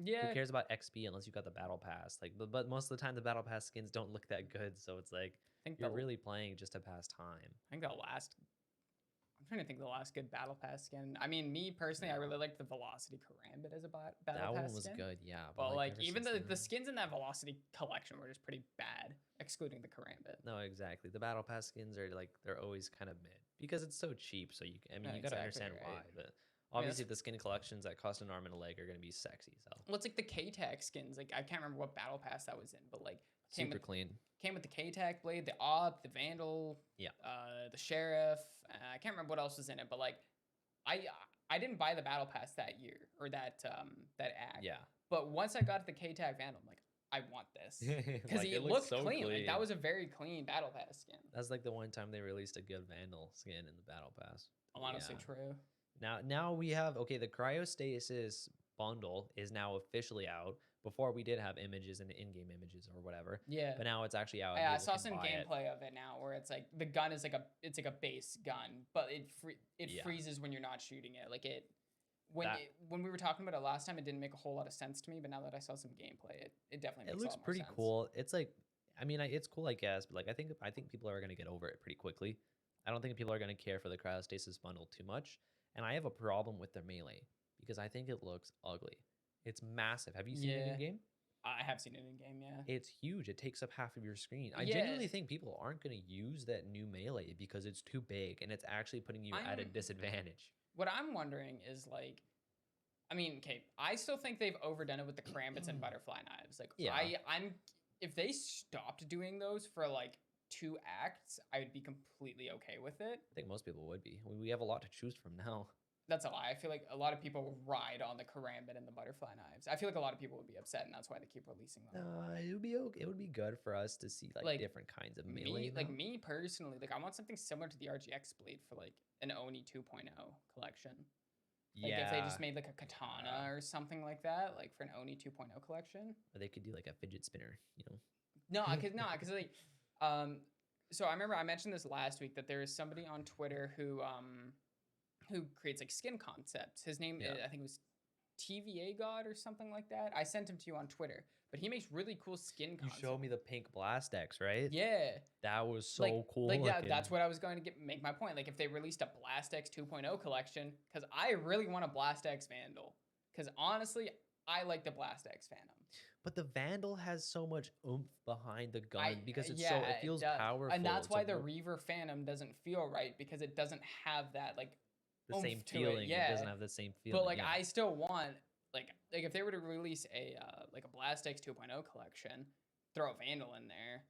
Yeah,
Who cares about XP unless you got the battle pass? Like, but most of the time the battle pass skins don't look that good, so it's like
I think
you're really playing just to pass time.
I'm trying to think the last good battle pass skin. I mean, me personally, I really liked the Velocity Karambit as a battle
That
pass
one was
skin.
good, yeah.
But like
ever
even
since
the
then-
skins in that Velocity collection were just pretty bad, excluding the Karambit.
No, exactly. The battle pass skins are like they're always kind of mid because it's so cheap. So you gotta
Exactly
understand
right.
why. But obviously the skin collections that cost an arm and a leg are gonna be sexy. So
Well, it's like the K-Tag skins. Like I can't remember what battle pass that was in, but like
super clean.
came with the K-Tag blade, the Op, the Vandal,
Yeah.
The Sheriff. I can't remember what else was in it, but like I didn't buy the battle pass that year or that act.
Yeah.
But once I got the K-Tag Vandal, I'm like, I want this because
Like,
it
looks
looked
so
clean. Like that was a very clean battle pass skin.
That's like the one time they released a good Vandal skin in the battle pass.
Honestly,
Yeah.
true.
Now we have the cryostasis bundle is now officially out. Before we did have images and in-game images or whatever,
Yeah.
but now it's actually out. and
Yeah, I
people
saw
can
some
buy it.
gameplay of it now where it's like the gun is like a base gun, but it
Yeah.
freezes when you're not shooting it. Like
That-
when we were talking about it last time, it didn't make a whole lot of sense to me. But now that I saw some gameplay, it definitely makes
It looks
a lot more
pretty
sense.
cool. It's like, I mean, it's cool, I guess, but like I think people are gonna get over it pretty quickly. I don't think people are gonna care for the cryostasis bundle too much, and I have a problem with their melee because I think it looks ugly. It's massive. Have you seen it
Yeah.
in game?
I have seen it in game, yeah.
It's huge. It takes up half of your screen. I
Yeah.
genuinely think people aren't going to use that new melee because it's too big and it's actually putting you at a
I'm-
disadvantage.
What I'm wondering is like, I mean, okay, I still think they've overdone it with the karambits and butterfly knives. Like,
Yeah.
I'm if they stopped doing those for like 2 acts, I'd be completely okay with it.
I think most people would be. We have a lot to choose from now.
That's a lie. I feel like a lot of people ride on the karambit and the butterfly knives. I feel like a lot of people would be upset, and that's why they keep releasing them.
It would be okay. It would be good for us to see like different kinds of melee.
Me personally, like I want something similar to the RGX blade for like an Oni 2.0 collection. Like if they just made like a katana or something like that, like for an Oni 2.0 collection.
Or they could do like a fidget spinner, you know.
Because like, so I remember I mentioned this last week that there is somebody on Twitter who creates like skin concepts. His name
Yeah.
I think it was TVA God or something like that. I sent him to you on Twitter, but he makes really cool skin
You
concepts.
showed me the pink blast X, right?
Yeah.
That was so
Like-
cool.
Like yeah,
looking.
that's what I was going to make my point. Like if they released a Blast X 2.0 collection, because I really want a Blast X Vandal. Because honestly, I like the Blast X Phantom.
But the Vandal has so much oomph behind the gun because it feels
does.
powerful.
And that's
It's
why
a
the
real-
Reaver Phantom doesn't feel right because it doesn't have that like
the
oomph
same
to it,
feeling.
yeah.
It doesn't have the same feeling.
But like
yeah.
I still want like if they were to release a like a Blast X 2.0 collection, throw a Vandal in there,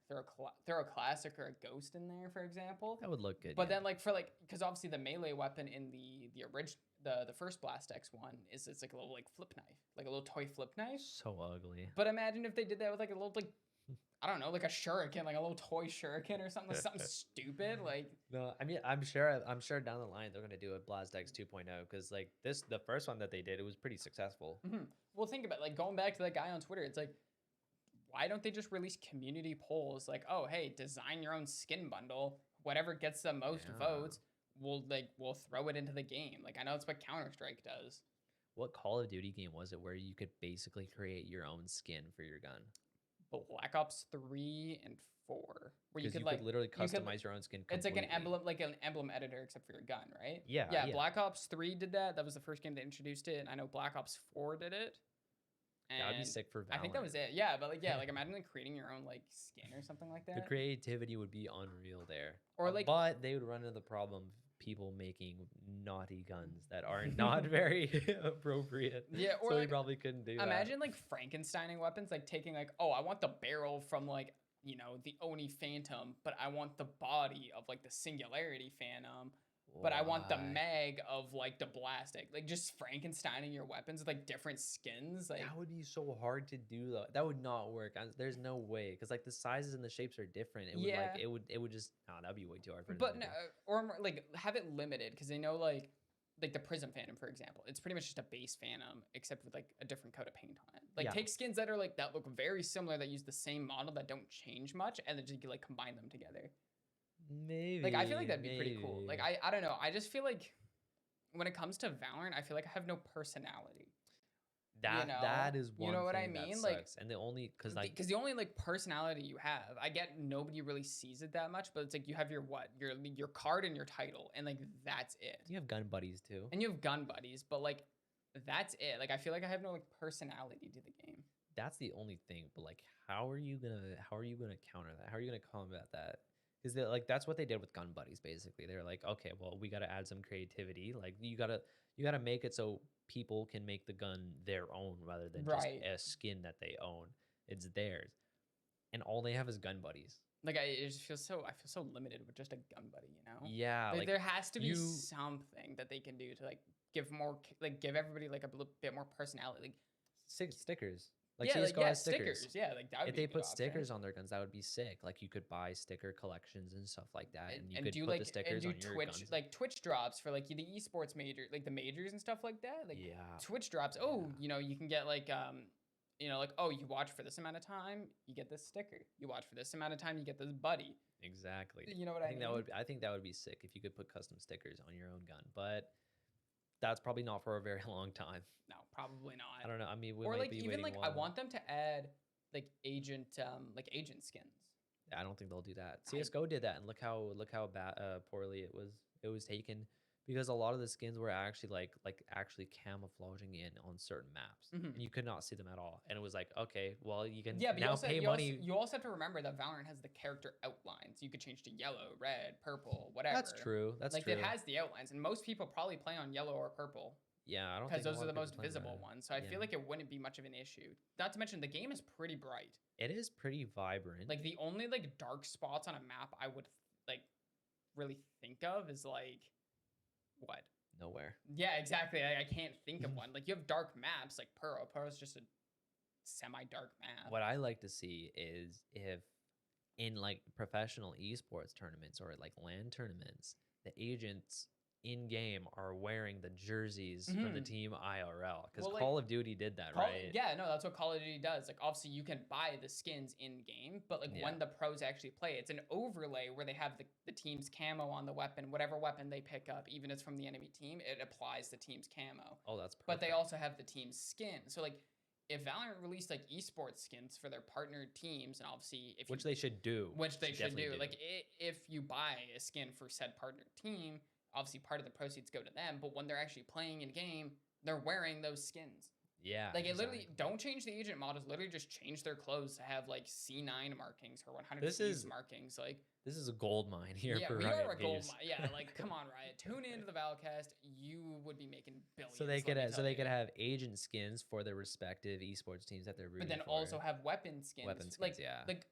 throw a classic or a Ghost in there, for example.
That would look good.
But
yeah.
then like for like because obviously the melee weapon in the original the first Blast X one is it's like a little like flip knife, like a little toy flip knife.
So ugly.
But imagine if they did that with like a little like I don't know, like a shuriken, like a little toy shuriken or something, something stupid. Like
No, I mean I'm sure down the line they're gonna do a Blast X 2.0 because like the first one that they did, it was pretty successful.
Well, think about it, like going back to that guy on Twitter. It's like, why don't they just release community polls? Like, oh hey, design your own skin bundle. Whatever gets the most
Yeah.
votes, we'll throw it into the game. Like I know it's what Counter-Strike does.
What Call of Duty game was it where you could basically create your own skin for your gun?
Black Ops 3 and 4, where you
Because
could
literally customize your own skin completely.
It's like an emblem editor except for your gun, right?
Yeah.
Black Ops 3 did that. That was the first game that introduced it, and I know Black Ops 4 did it.
That would be sick for Valorant.
I think that was it. Yeah, but like imagine like creating your own like skin or something like that.
The creativity would be unreal there.
Or like,
but they would run into the problem of people making naughty guns that are not very appropriate.
Yeah, or
so
like,
we probably couldn't do that.
Imagine like Frankensteining weapons, like taking like, oh, I want the barrel from like, you know, the Oni Phantom, but I want the body of like the Singularity Phantom. But I want the mag of like the Blastic, like just Frankensteining your weapons with like different skins. Like
that would be so hard to do though. That would not work. There's no way because like the sizes and the shapes are different. It would it would just that'd be way too hard for.
But no, or like have it limited because they know like the Prism Phantom, for example, it's pretty much just a base Phantom except with like a different coat of paint on it. Like take skins that are like that look very similar that use the same model that don't change much and then just like combine them together.
Maybe.
Like I feel like that'd be pretty cool. Like I don't know. I just feel like when it comes to Valorant, I feel like I have no personality.
That is one.
You know what I mean? Like,
and the only because
the only like personality you have, I get nobody really sees it that much, but it's like you have your card and your title, and like that's it.
You have gun buddies too.
And you have gun buddies, but like that's it. Like I feel like I have no like personality to the game.
That's the only thing. But like, how are you gonna counter that? How are you gonna combat that? Because like that's what they did with gun buddies. Basically, they're like, okay, well, we got to add some creativity. Like you gotta make it so people can make the gun their own rather than just a skin that they own. It's theirs, and all they have is gun buddies.
Like I feel so limited with just a gun buddy, you know?
Yeah,
like there has to be something that they can do to like give everybody like a bit more personality. Like
stickers. Like CSGO has stickers.
Yeah, like that would
if
be
they
a good
put
option.
stickers on their guns, that would be sick. Like you could buy sticker collections and stuff like that, and you could
do
put the stickers on your
Twitch,
guns.
like Twitch drops for like the esports major, like the majors and stuff like that. Like Twitch drops. Oh, you know, you can get like you know, like, oh, you watch for this amount of time, you get this sticker. You watch for this amount of time, you get this buddy.
Exactly.
You know what I mean?
I think that would be sick if you could put custom stickers on your own gun, but that's probably not for a very long time.
No, probably not.
I don't know. I mean, we
or
might
like
be
even like
waiting
I want them to add like agent skins.
I don't think they'll do that. CS:GO did that, and look how poorly it was taken. Because a lot of the skins were actually like actually camouflaging in on certain maps, and you could not see them at all. And it was like, okay, well, you can now pay money.
You also have to remember that Valorant has the character outlines. You could change to yellow, red, purple, whatever.
That's true. That's
like
true.
It has the outlines, and most people probably play on yellow or purple.
Yeah, I don't
because those are the most visible ones. So I feel like it wouldn't be much of an issue. Not to mention the game is pretty bright.
It is pretty vibrant.
Like the only like dark spots on a map I would like really think of is like what?
Nowhere.
Yeah, exactly. I can't think of one. Like you have dark maps, like Pearl. Pearl's just a semi-dark map.
What I like to see is if in like professional esports tournaments or like LAN tournaments, the agents in game are wearing the jerseys from the team IRL because
Well, like,
Call of Duty did that, right?
Yeah, no, that's what Call of Duty does. Like obviously you can buy the skins in game, but like when the pros actually play, it's an overlay where they have the team's camo on the weapon, whatever weapon they pick up, even if it's from the enemy team, it applies the team's camo.
Oh, that's perfect.
But they also have the team's skin. So like if Valorant released like esports skins for their partnered teams, and obviously
which they should do.
Which they should do. Like if you buy a skin for said partnered team, obviously part of the proceeds go to them, but when they're actually playing in game, they're wearing those skins.
Yeah.
Like it literally don't change the agent models, literally just change their clothes to have like C9 markings or 100 C's markings. Like
this is a gold mine here for Riot.
Yeah, we are a gold mine. Yeah, like come on, Riot. Tune into the ValCast. You would be making billions.
So they could have agent skins for their respective esports teams that they're rooting for.
But then also have weapon skins.
Like,
Like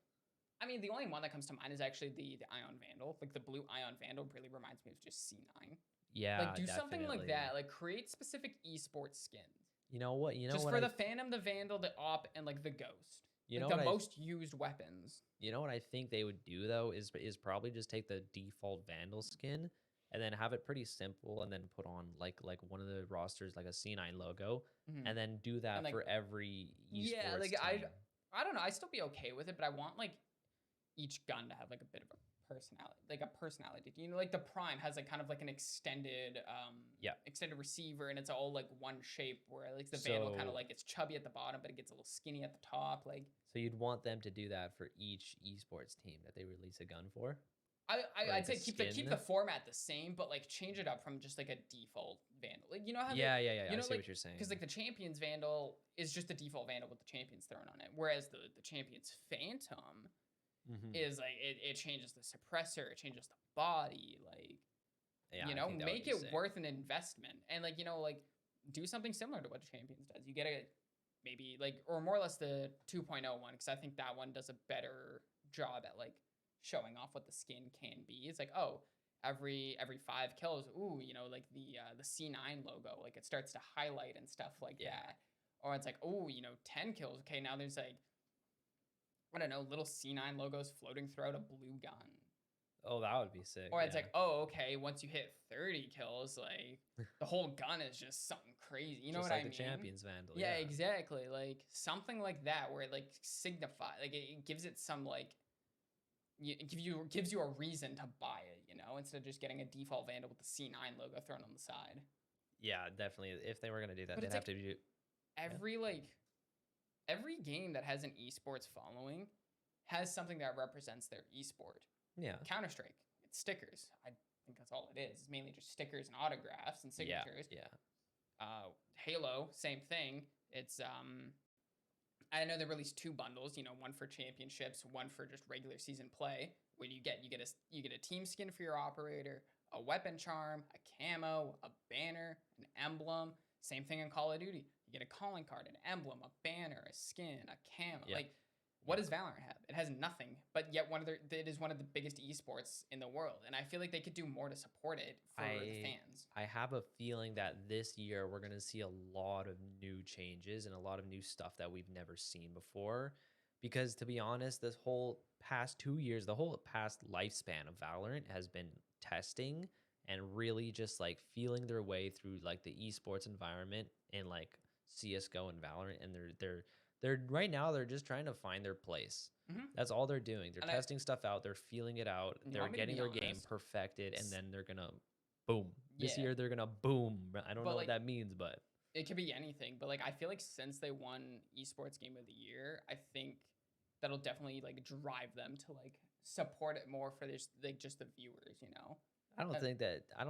I mean, the only one that comes to mind is actually the Ion Vandal. Like the blue Ion Vandal really reminds me of just C9.
Yeah,
like do something like that. Like create specific esports skins.
You know what?
Just for the Phantom, the Vandal, the Op, and like the Ghost. You know the most used weapons.
You know what I think they would do though is probably just take the default Vandal skin and then have it pretty simple, and then put on like one of the rosters like a C9 logo, and then do that for every esports team.
I don't know. I'd still be okay with it, but I want like each gun to have like a bit of a personality. You know, like the Prime has like kind of like an extended receiver, and it's all like one shape. Where like the Vandal kind of like it's chubby at the bottom, but it gets a little skinny at the top. Like,
so you'd want them to do that for each esports team that they release a gun for.
I'd say keep the format the same, but like change it up from just like a default Vandal. Like, you know how
You know,
like,
I see what you're saying.
Because like the Champions Vandal is just the default Vandal with the Champions thrown on it, whereas the Champions Phantom is like it changes the suppressor, it changes the body, like you know, make it worth an investment, and like, you know, like do something similar to what Champions does. You get a maybe like, or more or less the 2.0 one, because I think that one does a better job at like showing off what the skin can be. It's like, oh, every 5 kills, ooh, you know, like the C9 logo, like it starts to highlight and stuff like that. Or it's like, oh, you know, 10 kills, okay, now there's like, I don't know, little C9 logos floating throughout a blue gun.
Oh, that would be sick.
Or it's like, oh, okay, once you hit 30 kills, like the whole gun is just something crazy. You know what I mean?
Just like the Champions Vandal.
Yeah, exactly. Like something like that, where it like like it gives it some like, it gives you a reason to buy it, you know, instead of just getting a default Vandal with the C9 logo thrown on the side.
Yeah, definitely. If they were gonna do that, they'd have to do
every game that has an esports following has something that represents their esport.
Yeah.
Counter-Strike, it's stickers. I think that's all it is. It's mainly just stickers and autographs and signatures.
Yeah.
Halo, same thing. It's I know they released 2 bundles, you know, one for championships, one for just regular season play, where you get a team skin for your operator, a weapon charm, a camo, a banner, an emblem. Same thing in Call of Duty. You get a calling card, an emblem, a banner, a skin, a camo.
Yeah.
Like, what does Valorant have? It has nothing, but yet it is one of the biggest esports in the world, and I feel like they could do more to support it for the fans.
I have a feeling that this year we're going to see a lot of new changes and a lot of new stuff that we've never seen before, because to be honest, this whole past 2 years, the whole past lifespan of Valorant has been testing and really just like feeling their way through like the esports environment and like CS:GO and Valorant, and they're right now they're just trying to find their place. That's all they're doing. They're testing stuff out. They're feeling it out. They're getting their game perfected, and then they're gonna boom. This year they're gonna boom. I don't know what that means, but
it could be anything. But like, I feel like since they won esports game of the year, I think that'll definitely like drive them to like support it more for this, like just the viewers, you know. I don't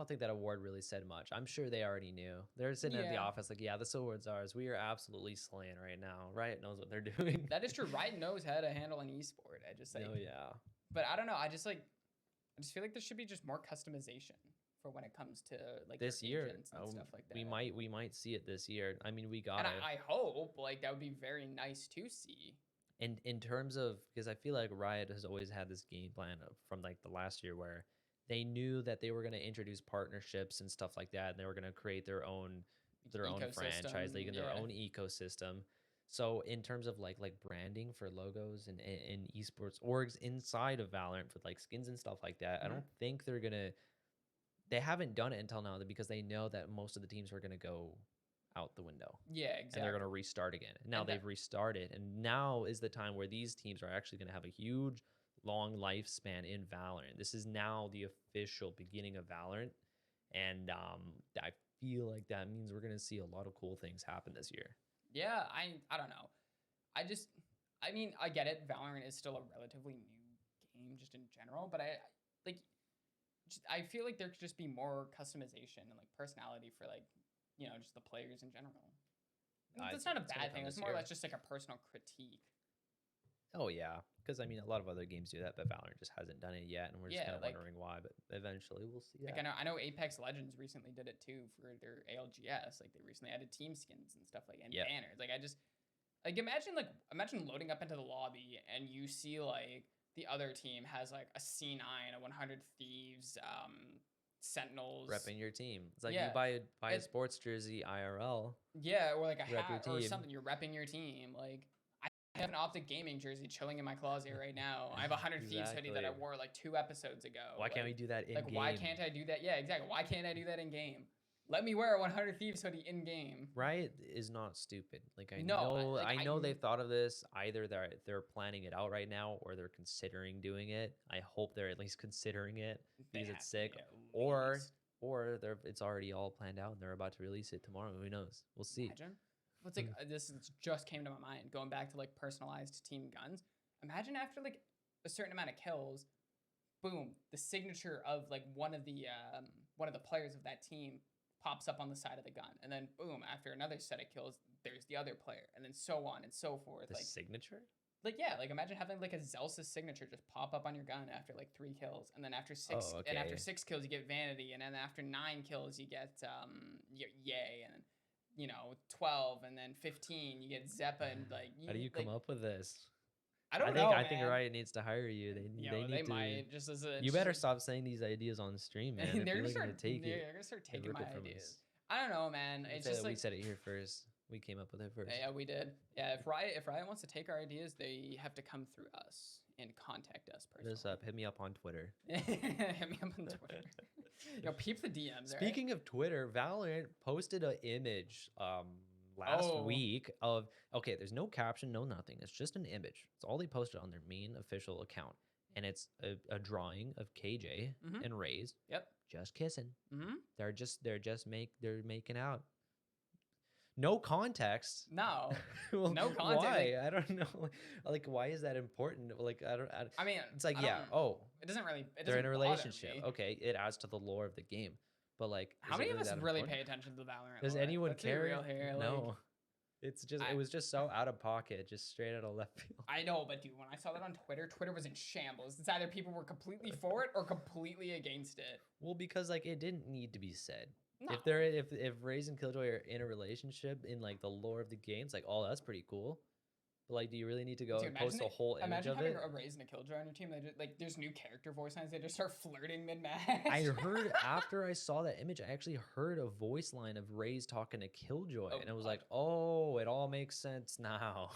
think
that award really said much. I'm sure they already knew. They're sitting at the office like, yeah, this award's ours. We are absolutely slaying right now. Riot knows what they're doing.
That is true. Riot knows how to handle an esport. I just like,
oh yeah.
But I don't know. I just feel like there should be just more customization for when it comes to like
this year
and stuff like that.
We might see it this year. I mean, we got it.
I hope like that would be very nice to see.
And in terms of, because I feel like Riot has always had this game plan from like the last year where they knew that they were going to introduce partnerships and stuff like that, and they were going to create their own franchise league and their own ecosystem. So in terms of like branding for logos and esports orgs inside of Valorant for like skins and stuff like that, I don't think they haven't done it until now because they know that most of the teams are going to go out the window.
Yeah, exactly.
And they're going to restart again. Now they've restarted, and now is the time where these teams are actually going to have a huge long lifespan in Valorant. This is now the official beginning of Valorant, and I feel like that means we're gonna see a lot of cool things happen this year.
Yeah, I don't know. I mean, I get it. Valorant is still a relatively new game just in general, but I feel like there could just be more customization and like personality for like, you know, just the players in general. That's not a bad thing. It's more or less just like a personal critique.
Oh yeah, because I mean, a lot of other games do that, but Valorant just hasn't done it yet, and we're just kind of wondering why. But eventually, we'll see.
Like I know Apex Legends recently did it too for their ALGS. Like they recently added team skins and stuff and banners. Like I just imagine loading up into the lobby and you see like the other team has like a C9, a 100 Thieves, Sentinels.
Repping your team. It's like you buy a sports jersey IRL.
Yeah, or like a hat or something. You're repping your team. Like, I have an Optic Gaming jersey chilling in my closet right now. I have a 100 Thieves hoodie that I wore like 2 episodes ago.
Why can't we do that in game?
Why can't I do that? Yeah, exactly. Why can't I do that in game? let me wear a 100 Thieves hoodie in game.
Riot is not stupid. Like I
No,
know,
like,
I know they've thought of this. Either they're planning it out right now, or they're considering doing it. I hope they're at least considering it because it's sick, or it's already all planned out and they're about to release it tomorrow. Who knows? We'll see.
Imagine. What's like just came to my mind going back to like personalized team guns. Imagine after like a certain amount of kills, boom, the signature of like one of the players of that team pops up on the side of the gun, and then boom, after another set of kills, there's the other player, and then so on and so forth.
The signature?
Like yeah, like imagine having like a Zelsa's signature just pop up on your gun after like 3 kills, and then after 6 and after 6 kills you get Vanity, and then after 9 kills you get Yay, and then 12, and then 15 you get Zeppa, and like
how do you come up with this?
I don't know.
I think Riot needs to hire you. They might just as a. You better stop saying these ideas on the stream, man.
They're gonna start taking my ideas. I don't know, man. It's just like
we said it here first. We came up with it first.
Yeah, we did. Yeah, if Riot wants to take our ideas, they have to come through us and contact us personally.
This up. Hit me up on Twitter.
Hit me up on Twitter. Peep the DMs.
Speaking of Twitter, Valorant posted an image last week of there's no caption, no nothing. It's just an image. It's all they posted on their main official account, and it's a drawing of KJ and Raze.
Yep.
Just kissing. They're making out. No context.
No.
Well,
no context.
Why? I don't know. Like, why is that important? Like, I mean, it's like,
it doesn't really.
They're in a relationship. Okay, it adds to the lore of the game. But like,
how many of us really pay attention to Valorant?
Does anyone care?
Real here,
no. It's just it was just so out of pocket, just straight out of left field.
I know, but dude, when I saw that on Twitter, Twitter was in shambles. It's either people were completely for it or completely against it.
Well, because like it didn't need to be said.
No.
If Raze and Killjoy are in a relationship in like the lore of the game, it's like, oh, that's pretty cool. But like, do you really need to go and post a whole image of it?
Imagine having a Raze and a Killjoy on your team. They just, like, there's new character voice lines. They just start flirting mid-match.
I heard after I saw that image, I actually heard a voice line of Raze talking to Killjoy, and it was like, oh, it all makes sense now.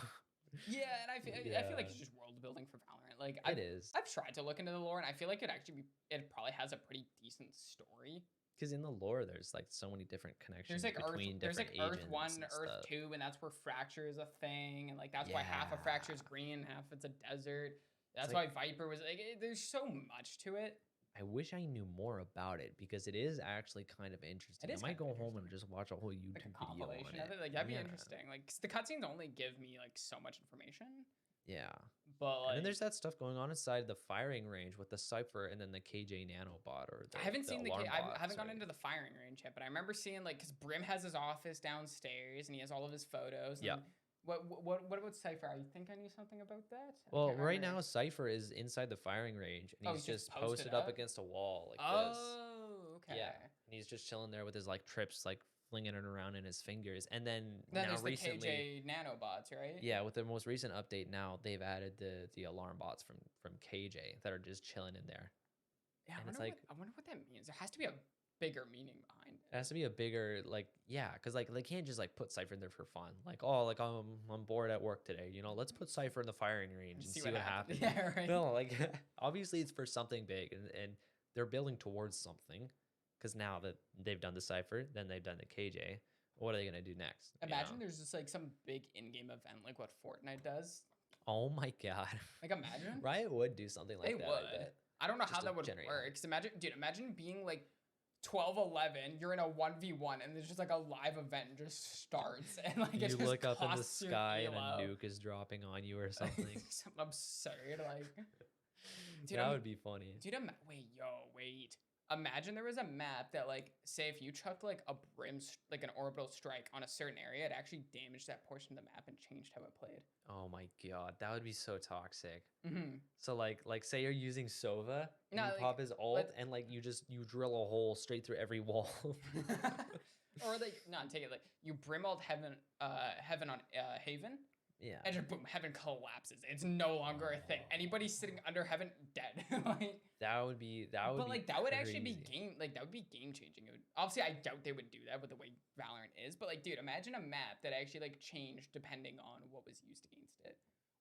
Yeah, and I feel like it's just world building for Valorant. Like
it is.
I've tried to look into the lore, and I feel like it probably has a pretty decent story.
Because in the lore, there's like so many different connections between different agents.
There's like Earth 1 and Earth 2, and that's where Fracture is a thing, and like that's why half of Fracture is green, half it's a desert. That's why Viper was like. There's so much to it.
I wish I knew more about it because it is actually kind of interesting. I might go home and just watch a whole YouTube video on it.
Like that'd be interesting. Like 'cause the cutscenes only give me like so much information.
Yeah.
But like,
and then there's that stuff going on inside the firing range with the Cypher and then the KJ nanobot or the
I haven't seen I haven't gone
into
into the firing range yet, but I remember seeing like because Brim has his office downstairs and he has all of his photos.
Yeah.
What about Cypher? I think I knew something about that.
Well, right now Cypher is inside the firing range and he's just posted up against a wall like this.
Oh, okay.
Yeah. And he's just chilling there with his like trips like flinging it around in his fingers, and then
now
there's
recently, the KJ nanobots, right?
Yeah, with the most recent update now, they've added the alarm bots from KJ that are just chilling in there.
Yeah, I wonder what that means. There has to be a bigger meaning behind it.
It has to be a bigger because like they can't just like put Cypher in there for fun. Like, oh, like I'm bored at work today, let's put Cypher in the firing range and see what happens.
Yeah, right.
No, like obviously it's for something big, and they're building towards something. Because now that they've done the Cypher, then they've done the KJ, what are they going to do next?
Imagine there's just like some big in-game event like what Fortnite does.
Oh my God.
Like imagine.
Riot would do something like that.
They would. I don't know how that would work. Because imagine being like 12-11, you're in a 1v1 and there's just like a live event just starts and like
you look up in the sky and a nuke is dropping on you or something.
Something absurd like.
Dude, that would be funny.
Dude, wait. Imagine there was a map that, like, say if you chucked, like, a brim, like, an orbital strike on a certain area, it actually damaged that portion of the map and changed how it played.
Oh, my God. That would be so toxic.
Mm-hmm.
So, like, say you're using Sova, and you pop his ult, and, like, you drill a hole straight through every wall.
Or, like, take it, like, you brim ult Heaven on Haven.
Yeah.
And just boom, Heaven collapses. It's no longer a thing. Anybody sitting under Heaven dead. Like
that would be
that would actually be that would be game changing. Obviously I doubt they would do that with the way Valorant is, but like dude, imagine a map that actually like changed depending on what was used against it.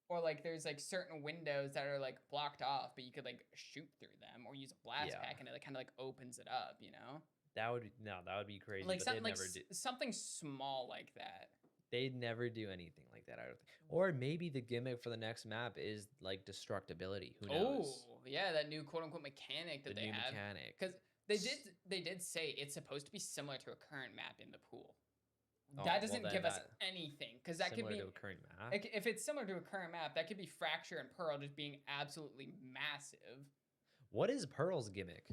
Or like there's like certain windows that are like blocked off, but you could like shoot through them or use a blast pack and it like kind of like opens it up,
That would be crazy.
Like
but
something
they'd
like
never do.
something small like that.
They'd never do anything like that. I don't think. Or maybe the gimmick for the next map is like destructibility. Who knows?
Oh, yeah, that new quote unquote mechanic that
The
they
new
have.
mechanic.
Because they did say it's supposed to be similar to a current map in the pool.
Oh,
That
well,
doesn't
then
give us
that-
anything, because that could
Similar
be
to a current map.
if it's similar to a current map, that could be Fracture and Pearl just being absolutely massive.
What is Pearl's gimmick?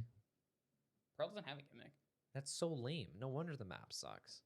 Pearl doesn't have a gimmick.
That's so lame. No wonder the map sucks.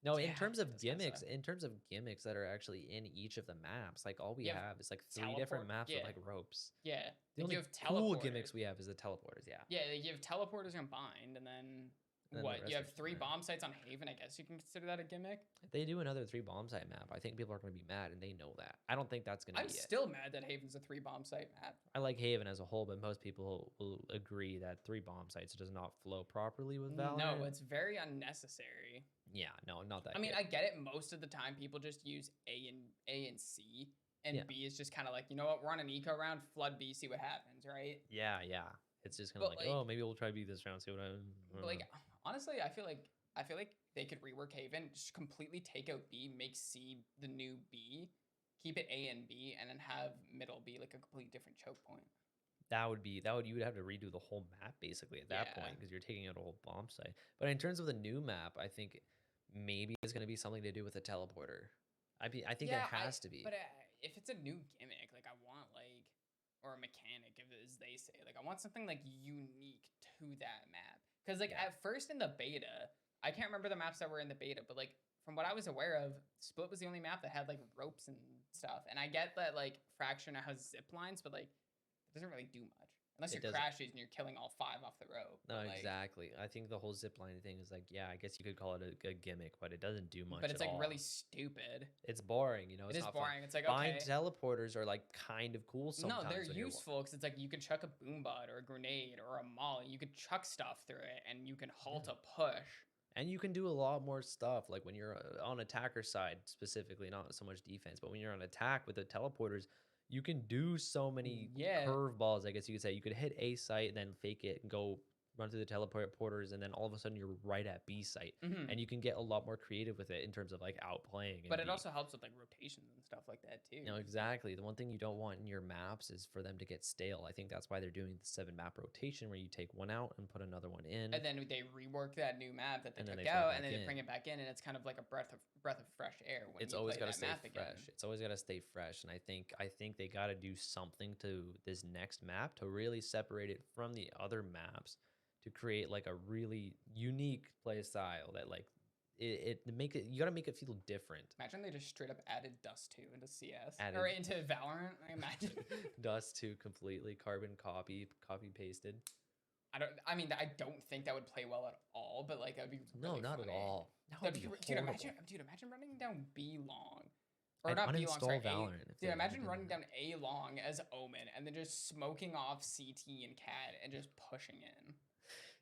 No,
Yeah,
in terms of
that's kinda
gimmicks,
sad.
in terms of gimmicks that are actually in each of the maps, like all we
You have
have is like 3 different
teleport-
maps
yeah.
with like ropes.
Yeah,
The
like
only
you have
cool
teleporters.
gimmicks we have is the teleporters. Yeah.
Yeah, like you have teleporters combined, and then
And the
what?
rest
You
are
have 3
fine.
bomb sites on Haven. I guess you can consider that a gimmick.
If they do another 3 bomb site map, I think people are going to be mad, and they know that. I don't think that's going to
I'm
be it.
still mad that Haven's a 3 bomb site map.
I like Haven as a whole, but most people will agree that 3 bomb sites does not flow properly with Valorant.
No, it's very unnecessary.
Yeah, no, not that.
I mean,
good.
I get it. Most of the time, people just use A and C, and
Yeah.
B is just kind of like, you know what? We're on an eco round. Flood B, see what happens, right?
Yeah. It's just kind of
But,
like, oh, maybe we'll try B this round, see what happens.
But like, honestly, I feel like they could rework Haven, just completely take out B, make C the new B, keep it A and B, and then have middle be like a completely different choke point.
you would have to redo the whole map basically at that
Yeah.
point because you're taking out a whole bomb site. But in terms of the new map, I think maybe it's going to be something to do with the teleporter. I think there has to be.
But if it's a new gimmick, like I want like, or a mechanic, if as they say, like I want something like unique to that map. Because like
Yeah.
at first in the beta, I can't remember the maps that were in the beta, but like from what I was aware of, Split was the only map that had like ropes and stuff. And I get that like Fracture now has zip lines, but like it doesn't really do much unless
It
you're
doesn't.
crashes and you're killing all 5 off the rope.
No,
But, like,
exactly. I think the whole zipline thing is like, yeah, I guess you could call it a gimmick, but it doesn't do much.
But it's
at
like
all.
really stupid.
It's boring,
It
It's
is
not fun.
boring. It's like,
Bind
okay.
teleporters are like kind of cool sometimes.
No, they're
when you're
useful because it's like you could chuck a boom bot or a grenade or a molly. You could chuck stuff through it and you can halt a push.
And you can do a lot more stuff, like when you're on attacker side specifically, not so much defense, but when you're on attack with the teleporters, you can do so many
Yeah.
curveballs, I guess you could say. You could hit A site and then fake it and go run through the teleporters, and then all of a sudden you're right at B site.
Mhm.
And you can get a lot more creative with it in terms of like outplaying.
But
and
it also helps with like rotations and stuff like that too.
No, exactly. The one thing you don't want in your maps is for them to get stale. I think that's why they're doing the 7 map rotation, where you take one out and put another one in.
And then they rework that new map that they
And then
took
they put it
out,
back
and then they
in.
bring it back in, and it's kind of like a breath of fresh air. When
It's
you
always
play
got to
that
stay
map
fresh.
again.
It's always got to stay fresh. And I think they got to do something to this next map to really separate it from the other maps, to create like a really unique play style that like it make it. You got to make it feel different.
Imagine they just straight up added Dust 2 into CS or
Added-
into Valorant. I imagine.
Dust 2 completely carbon copy pasted.
I don't think that would play well at all. But like that'd be
No,
really
not at
funny.
all. That
That'd
would be
dude,
horrible.
imagine running down B long. Or
I'd
not B long,
uninstall
sorry, A.
Valorant if they
Dude, imagine
did
running
that.
down A long as Omen and then just smoking off CT and CAD and just pushing in.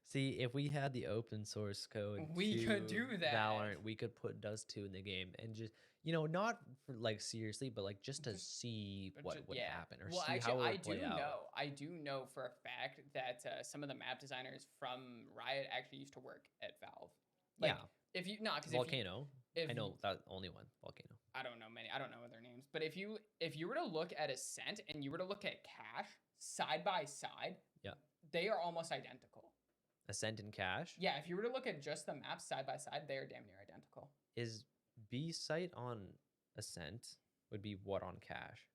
See, if we had the open source code,
We could
to
do that.
Valorant, we could put Dust 2 in the game and just, not for, like seriously, but like just to
Just-
see what
Ju-
would
yeah.
happen or
Well,
see
actually,
how it would
I do
play out.
know. I do know for a fact that some of the map designers from Riot actually used to work at Valve. Like,
Yeah.
If you because
Volcano.
if
I know
you-
that only one. Volcano.
I don't know many. I don't know their names. But if you were to look at Ascent and you were to look at Cash side by side,
Yeah.
they are almost identical.
Ascent and Cache.
Yeah, if you were to look at just the maps side by side, they are damn near identical.
Is B site on Ascent would be what on Cache?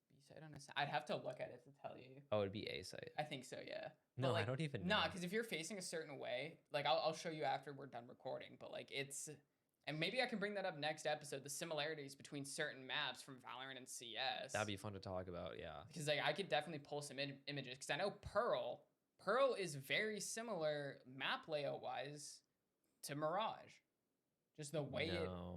B side on Ascent. I'd have to look at it to tell you.
Oh, it'd be A site.
I think so. Yeah.
No,
like,
I don't even know.
Nah, because if you're facing a certain way, like I'll show you after we're done recording, but like it's, and maybe I can bring that up next episode, the similarities between certain maps from Valorant and CS.
That'd be fun to talk about. Yeah.
Because like I could definitely pull some images, because I know Pearl is very similar map layout wise to Mirage. Just the way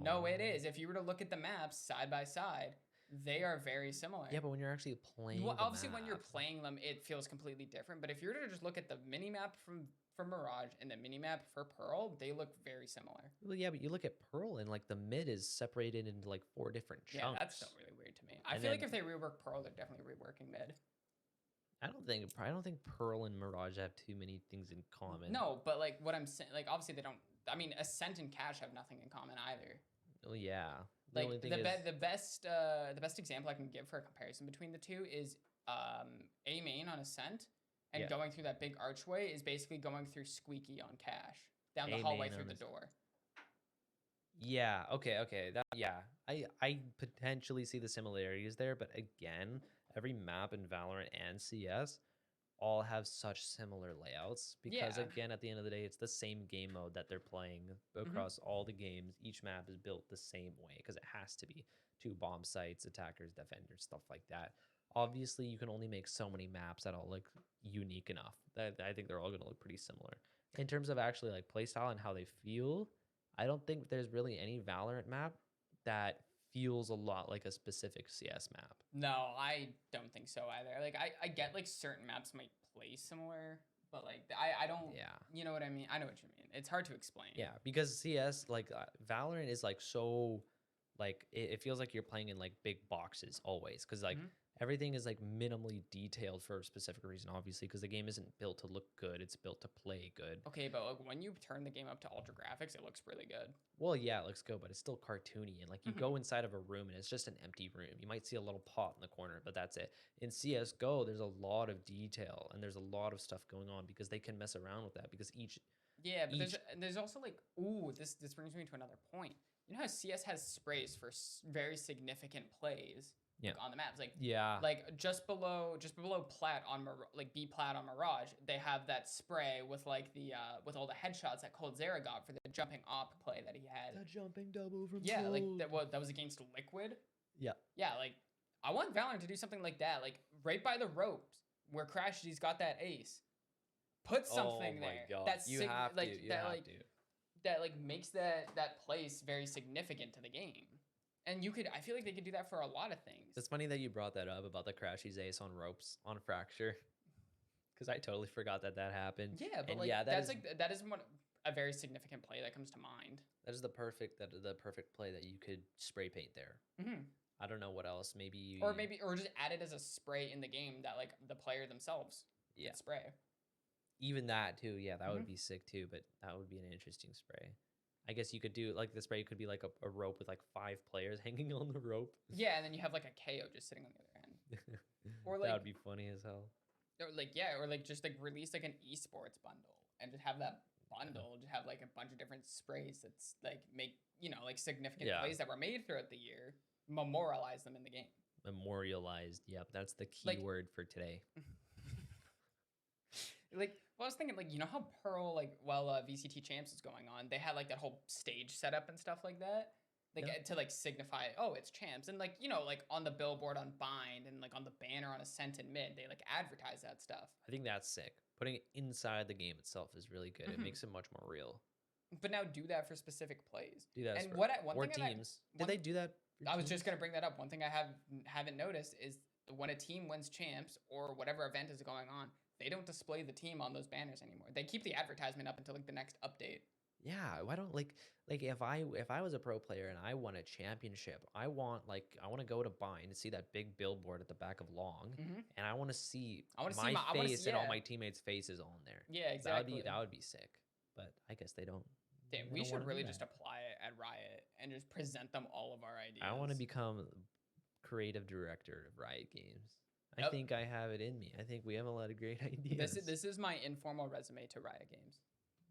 No.
it is. If you were to look at the maps side by side, they are very similar.
Yeah, but when you're actually playing,
Well,
the
obviously, when you're
map-
playing them, it feels completely different. But if you were to just look at the mini map from Mirage and the mini map for Pearl, they look very similar.
Well, yeah, but you look at Pearl and like the mid is separated into like 4 different chunks.
Yeah, that's still really weird to me. I
And
feel like
then-
if they rework Pearl, they're definitely reworking mid.
I don't think Pearl and Mirage have too many things in common.
No, but like what I'm saying, like obviously they don't. I mean, Ascent and Cash have nothing in common either.
Oh yeah.
Like the best example I can give for a comparison between the two is A main on Ascent and going through that big archway is basically going through Squeaky on Cash down the hallway through the door.
Yeah. Okay. I potentially see the similarities there, but again, every map in Valorant and CS all have such similar layouts because again, at the end of the day, it's the same game mode that they're playing across all the games. Each map is built the same way because it has to be. 2 bomb sites, attackers, defenders, stuff like that. Obviously, you can only make so many maps that all look unique enough. That I think they're all going to look pretty similar. In terms of actually like playstyle and how they feel, I don't think there's really any Valorant map that feels a lot like a specific CS map.
No, I don't think so either. Like I get like certain maps might play similar, but like I don't.
Yeah.
You know what I mean? I know what you mean. It's hard to explain.
Yeah, because CS like Valorant is like so like it feels like you're playing in like big boxes always because like everything is like minimally detailed for a specific reason, obviously, because the game isn't built to look good, it's built to play good.
Okay, but like when you turn the game up to ultra graphics, it looks really good.
Well, yeah, it looks good, but it's still cartoony. And like you go inside of a room and it's just an empty room. You might see a little pot in the corner, but that's it. In CSGO, there's a lot of detail and there's a lot of stuff going on because they can mess around with that because each.
Yeah, but there's also like, this brings me to another point. You know how CS has sprays for very significant plays on the maps, like just below plat on like B plat on Mirage, they have that spray with like the with all the headshots that Cold Zera got for the jumping op play that he had.
The jumping double from
Cold. Like that was against Liquid.
Yeah.
Yeah, like I want Valorant to do something like that, like right by the ropes where Crashy's got that ace. Put something there.
God.
That's
you have to. You have to.
That like makes that place very significant to the game. And I feel like they could do that for a lot of things.
It's funny that you brought that up about the Crashy's ace on ropes on Fracture. Because I totally forgot that happened.
Yeah, but that is a very significant play that comes to mind.
That is the perfect play that you could spray paint there. I don't know what else. Or
just add it as a spray in the game that like the player themselves could spray.
Even that too, yeah, that would be sick too, but that would be an interesting spray. I guess you could do like the spray could be like a rope with like 5 players hanging on the rope.
Yeah, and then you have like a KO just sitting on the other end. Or like
that would be funny as hell.
Or like just like release like an esports bundle and just have that bundle just have like a bunch of different sprays that's like make like significant plays that were made throughout the year, memorialize them in the game.
Memorialized, yep, that's the key word for today.
Like, well, I was thinking, like, you know how Pearl, like, while VCT Champs is going on, they had, like, that whole stage setup and stuff like that? Like, to, like, signify, oh, it's Champs. And, like, like, on the billboard on Bind and, like, on the banner on Ascent and Mid, they, like, advertise that stuff.
I think that's sick. Putting it inside the game itself is really good. It makes it much more real.
But now do that for specific plays.
Do that
and
for teams. Did they do that?
I was just going to bring that up. One thing I haven't noticed is when a team wins Champs or whatever event is going on, they don't display the team on those banners anymore. They keep the advertisement up until like the next update.
Yeah, why don't like if I was a pro player and I won a championship, I want to go to Bind and see that big billboard at the back of Long, and I want to see my face and all my teammates' faces on there.
Yeah, exactly.
That would be sick. But I guess they don't.
Damn, we should really just apply it at Riot and just present them all of our ideas.
I want to become creative director of Riot Games. I think I have it in me. I think we have a lot of great ideas.
This is my informal resume to Riot Games.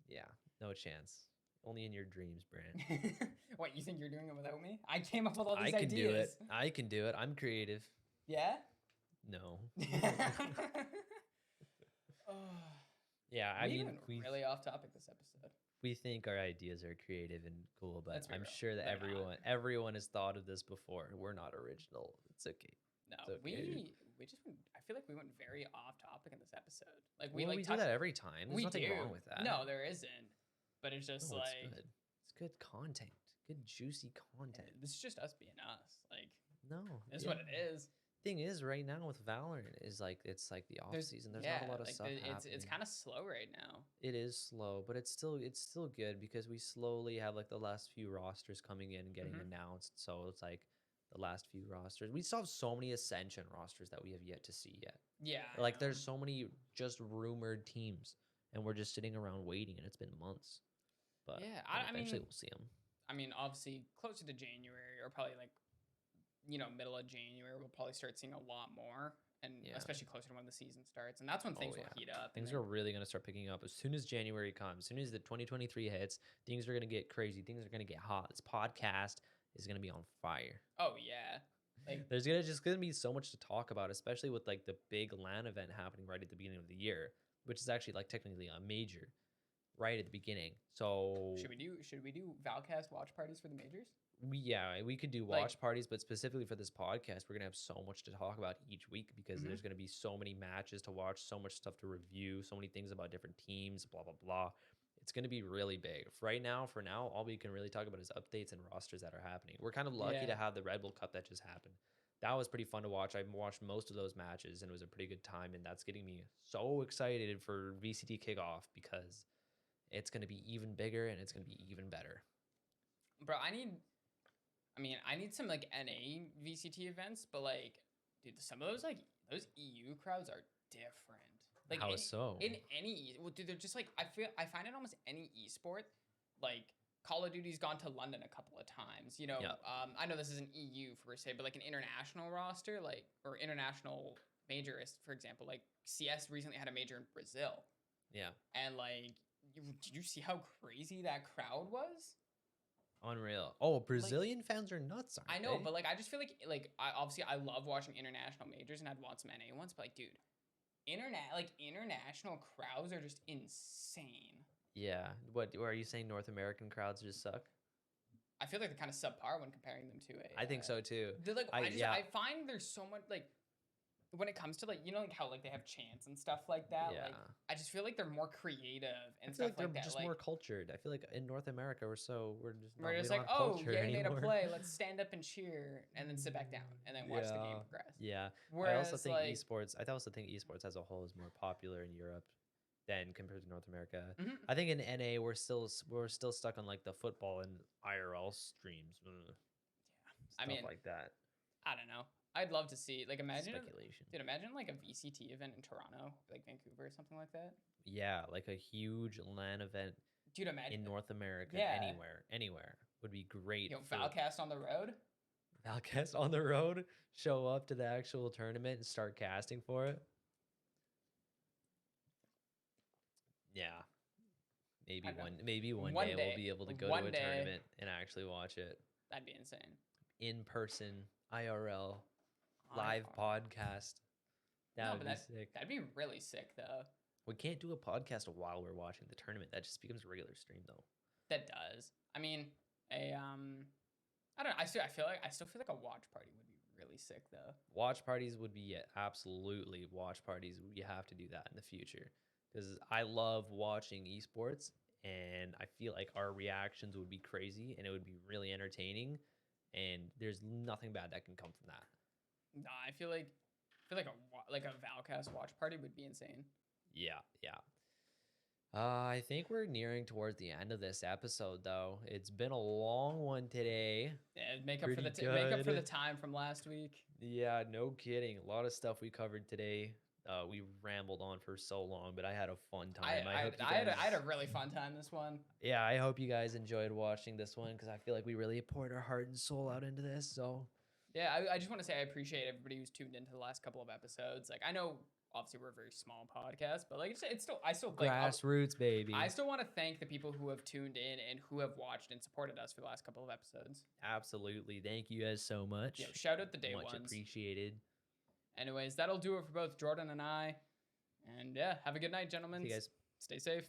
Yeah, no chance. Only in your dreams, Brand.
What, you think you're doing it without me? I came up with all these ideas.
I can do it. I'm creative.
Yeah?
No.
We really off topic this episode.
We think our ideas are creative and cool, but I'm sure that everyone has thought of this before. We're not original. It's okay.
No,
okay.
we just went, I feel like we went very off topic in this episode. Like
we do that every time. There's nothing wrong with that.
No, there isn't. But it's just
it's good. It's good content. Good juicy content.
This is just us being us. Like it's what it is.
Thing is, right now with Valorant is like it's like the off season. There's not a lot of stuff happening.
It's kind of slow right now.
It is slow, but it's still good because we slowly have like the last few rosters coming in and getting announced. So it's like the last few rosters. We still have so many Ascension rosters that we have yet to see yet.
Yeah.
Like there's so many just rumored teams, and we're just sitting around waiting, and it's been months. But
yeah,
eventually
mean,
we'll see them.
I mean, obviously closer to January or probably like, middle of January, we'll probably start seeing a lot more. And especially closer to when the season starts. And that's when things will heat up.
Things are really going to start picking up. As soon as January comes, as soon as the 2023 hits, things are going to get crazy. Things are going to get hot. This podcast is going to be on fire.
Oh, yeah. Like,
there's just going to be so much to talk about, especially with like the big LAN event happening right at the beginning of the year, which is actually like technically a major right at the beginning. So
should we do ValCast watch parties for the majors?
We could do watch parties, but specifically for this podcast, we're gonna have so much to talk about each week because there's gonna be so many matches to watch, so much stuff to review, so many things about different teams, blah blah blah. It's gonna be really big. For now, all we can really talk about is updates and rosters that are happening. We're kind of lucky to have the Red Bull Cup that just happened. That was pretty fun to watch. I watched most of those matches and it was a pretty good time, and that's getting me so excited for VCT kickoff because it's gonna be even bigger and it's gonna be even better.
Bro, I need some like NA VCT events, but like, dude, some of those those EU crowds are different. Like,
how so?
In any, well, dude, they're just like I find in almost any esport, like Call of Duty's gone to London a couple of times. I know this isn't EU per se, but like an international roster, or international major, for example, like CS recently had a major in Brazil.
Yeah,
and like, did you see how crazy that crowd was?
Unreal. Oh, Brazilian fans are nuts, aren't
I know,
they?
but like I just feel like I love watching international majors and I'd want some NA ones, but like, dude, international crowds are just insane.
Yeah. What are you saying? North American crowds just suck?
I feel like they're kind of subpar when comparing them to
I think so too.
They're like I find there's so much like when it comes to like how like they have chants and stuff like that.
Yeah.
Like I just feel like they're more creative and
I feel
stuff
like
that.
They're just more cultured. I feel like in North America we're just
like, oh, Yang made a play, let's stand up and cheer and then sit back down and then watch the game progress.
Yeah.
Whereas,
I also think esports as a whole is more popular in Europe than compared to North America.
Mm-hmm.
I think in NA we're still stuck on like the football and IRL streams.
Yeah.
Stuff like that.
I don't know. I'd love to see, like, imagine like a VCT event in Toronto, like Vancouver or something like that.
Yeah, like a huge LAN event.
Dude, imagine
in North America, anywhere would be great.
ValCast on the road.
ValCast on the road. Show up to the actual tournament and start casting for it. Yeah, maybe one day we'll be able to go to a tournament and actually watch it.
That'd be insane.
In person, IRL. Live podcast. That would be sick.
That'd be really sick, though.
We can't do a podcast while we're watching the tournament. That just becomes a regular stream, though.
That does. I mean, I don't know. I still feel like a watch party would be really sick, though.
Watch parties would be absolutely watch parties. We have to do that in the future because I love watching esports, and I feel like our reactions would be crazy, and it would be really entertaining. And there's nothing bad that can come from that.
Nah, I feel like a ValCast watch party would be insane.
Yeah. I think we're nearing towards the end of this episode, though. It's been a long one today.
Yeah, make up for the time from last week.
Yeah, no kidding. A lot of stuff we covered today. We rambled on for so long, but I had a fun time.
I had a really fun time this one.
Yeah, I hope you guys enjoyed watching this one because I feel like we really poured our heart and soul out into this. So.
Yeah, I just want to say I appreciate everybody who's tuned into the last couple of episodes. Like, I know obviously we're a very small podcast, but like I still
grassroots, baby.
I still want to thank the people who have tuned in and who have watched and supported us for the last couple of episodes.
Absolutely, thank you guys so much.
Yeah, shout out the day
much
ones.
Appreciated.
Anyways, that'll do it for both Jordan and I. And yeah, have a good night, gentlemen.
See you guys.
Stay safe.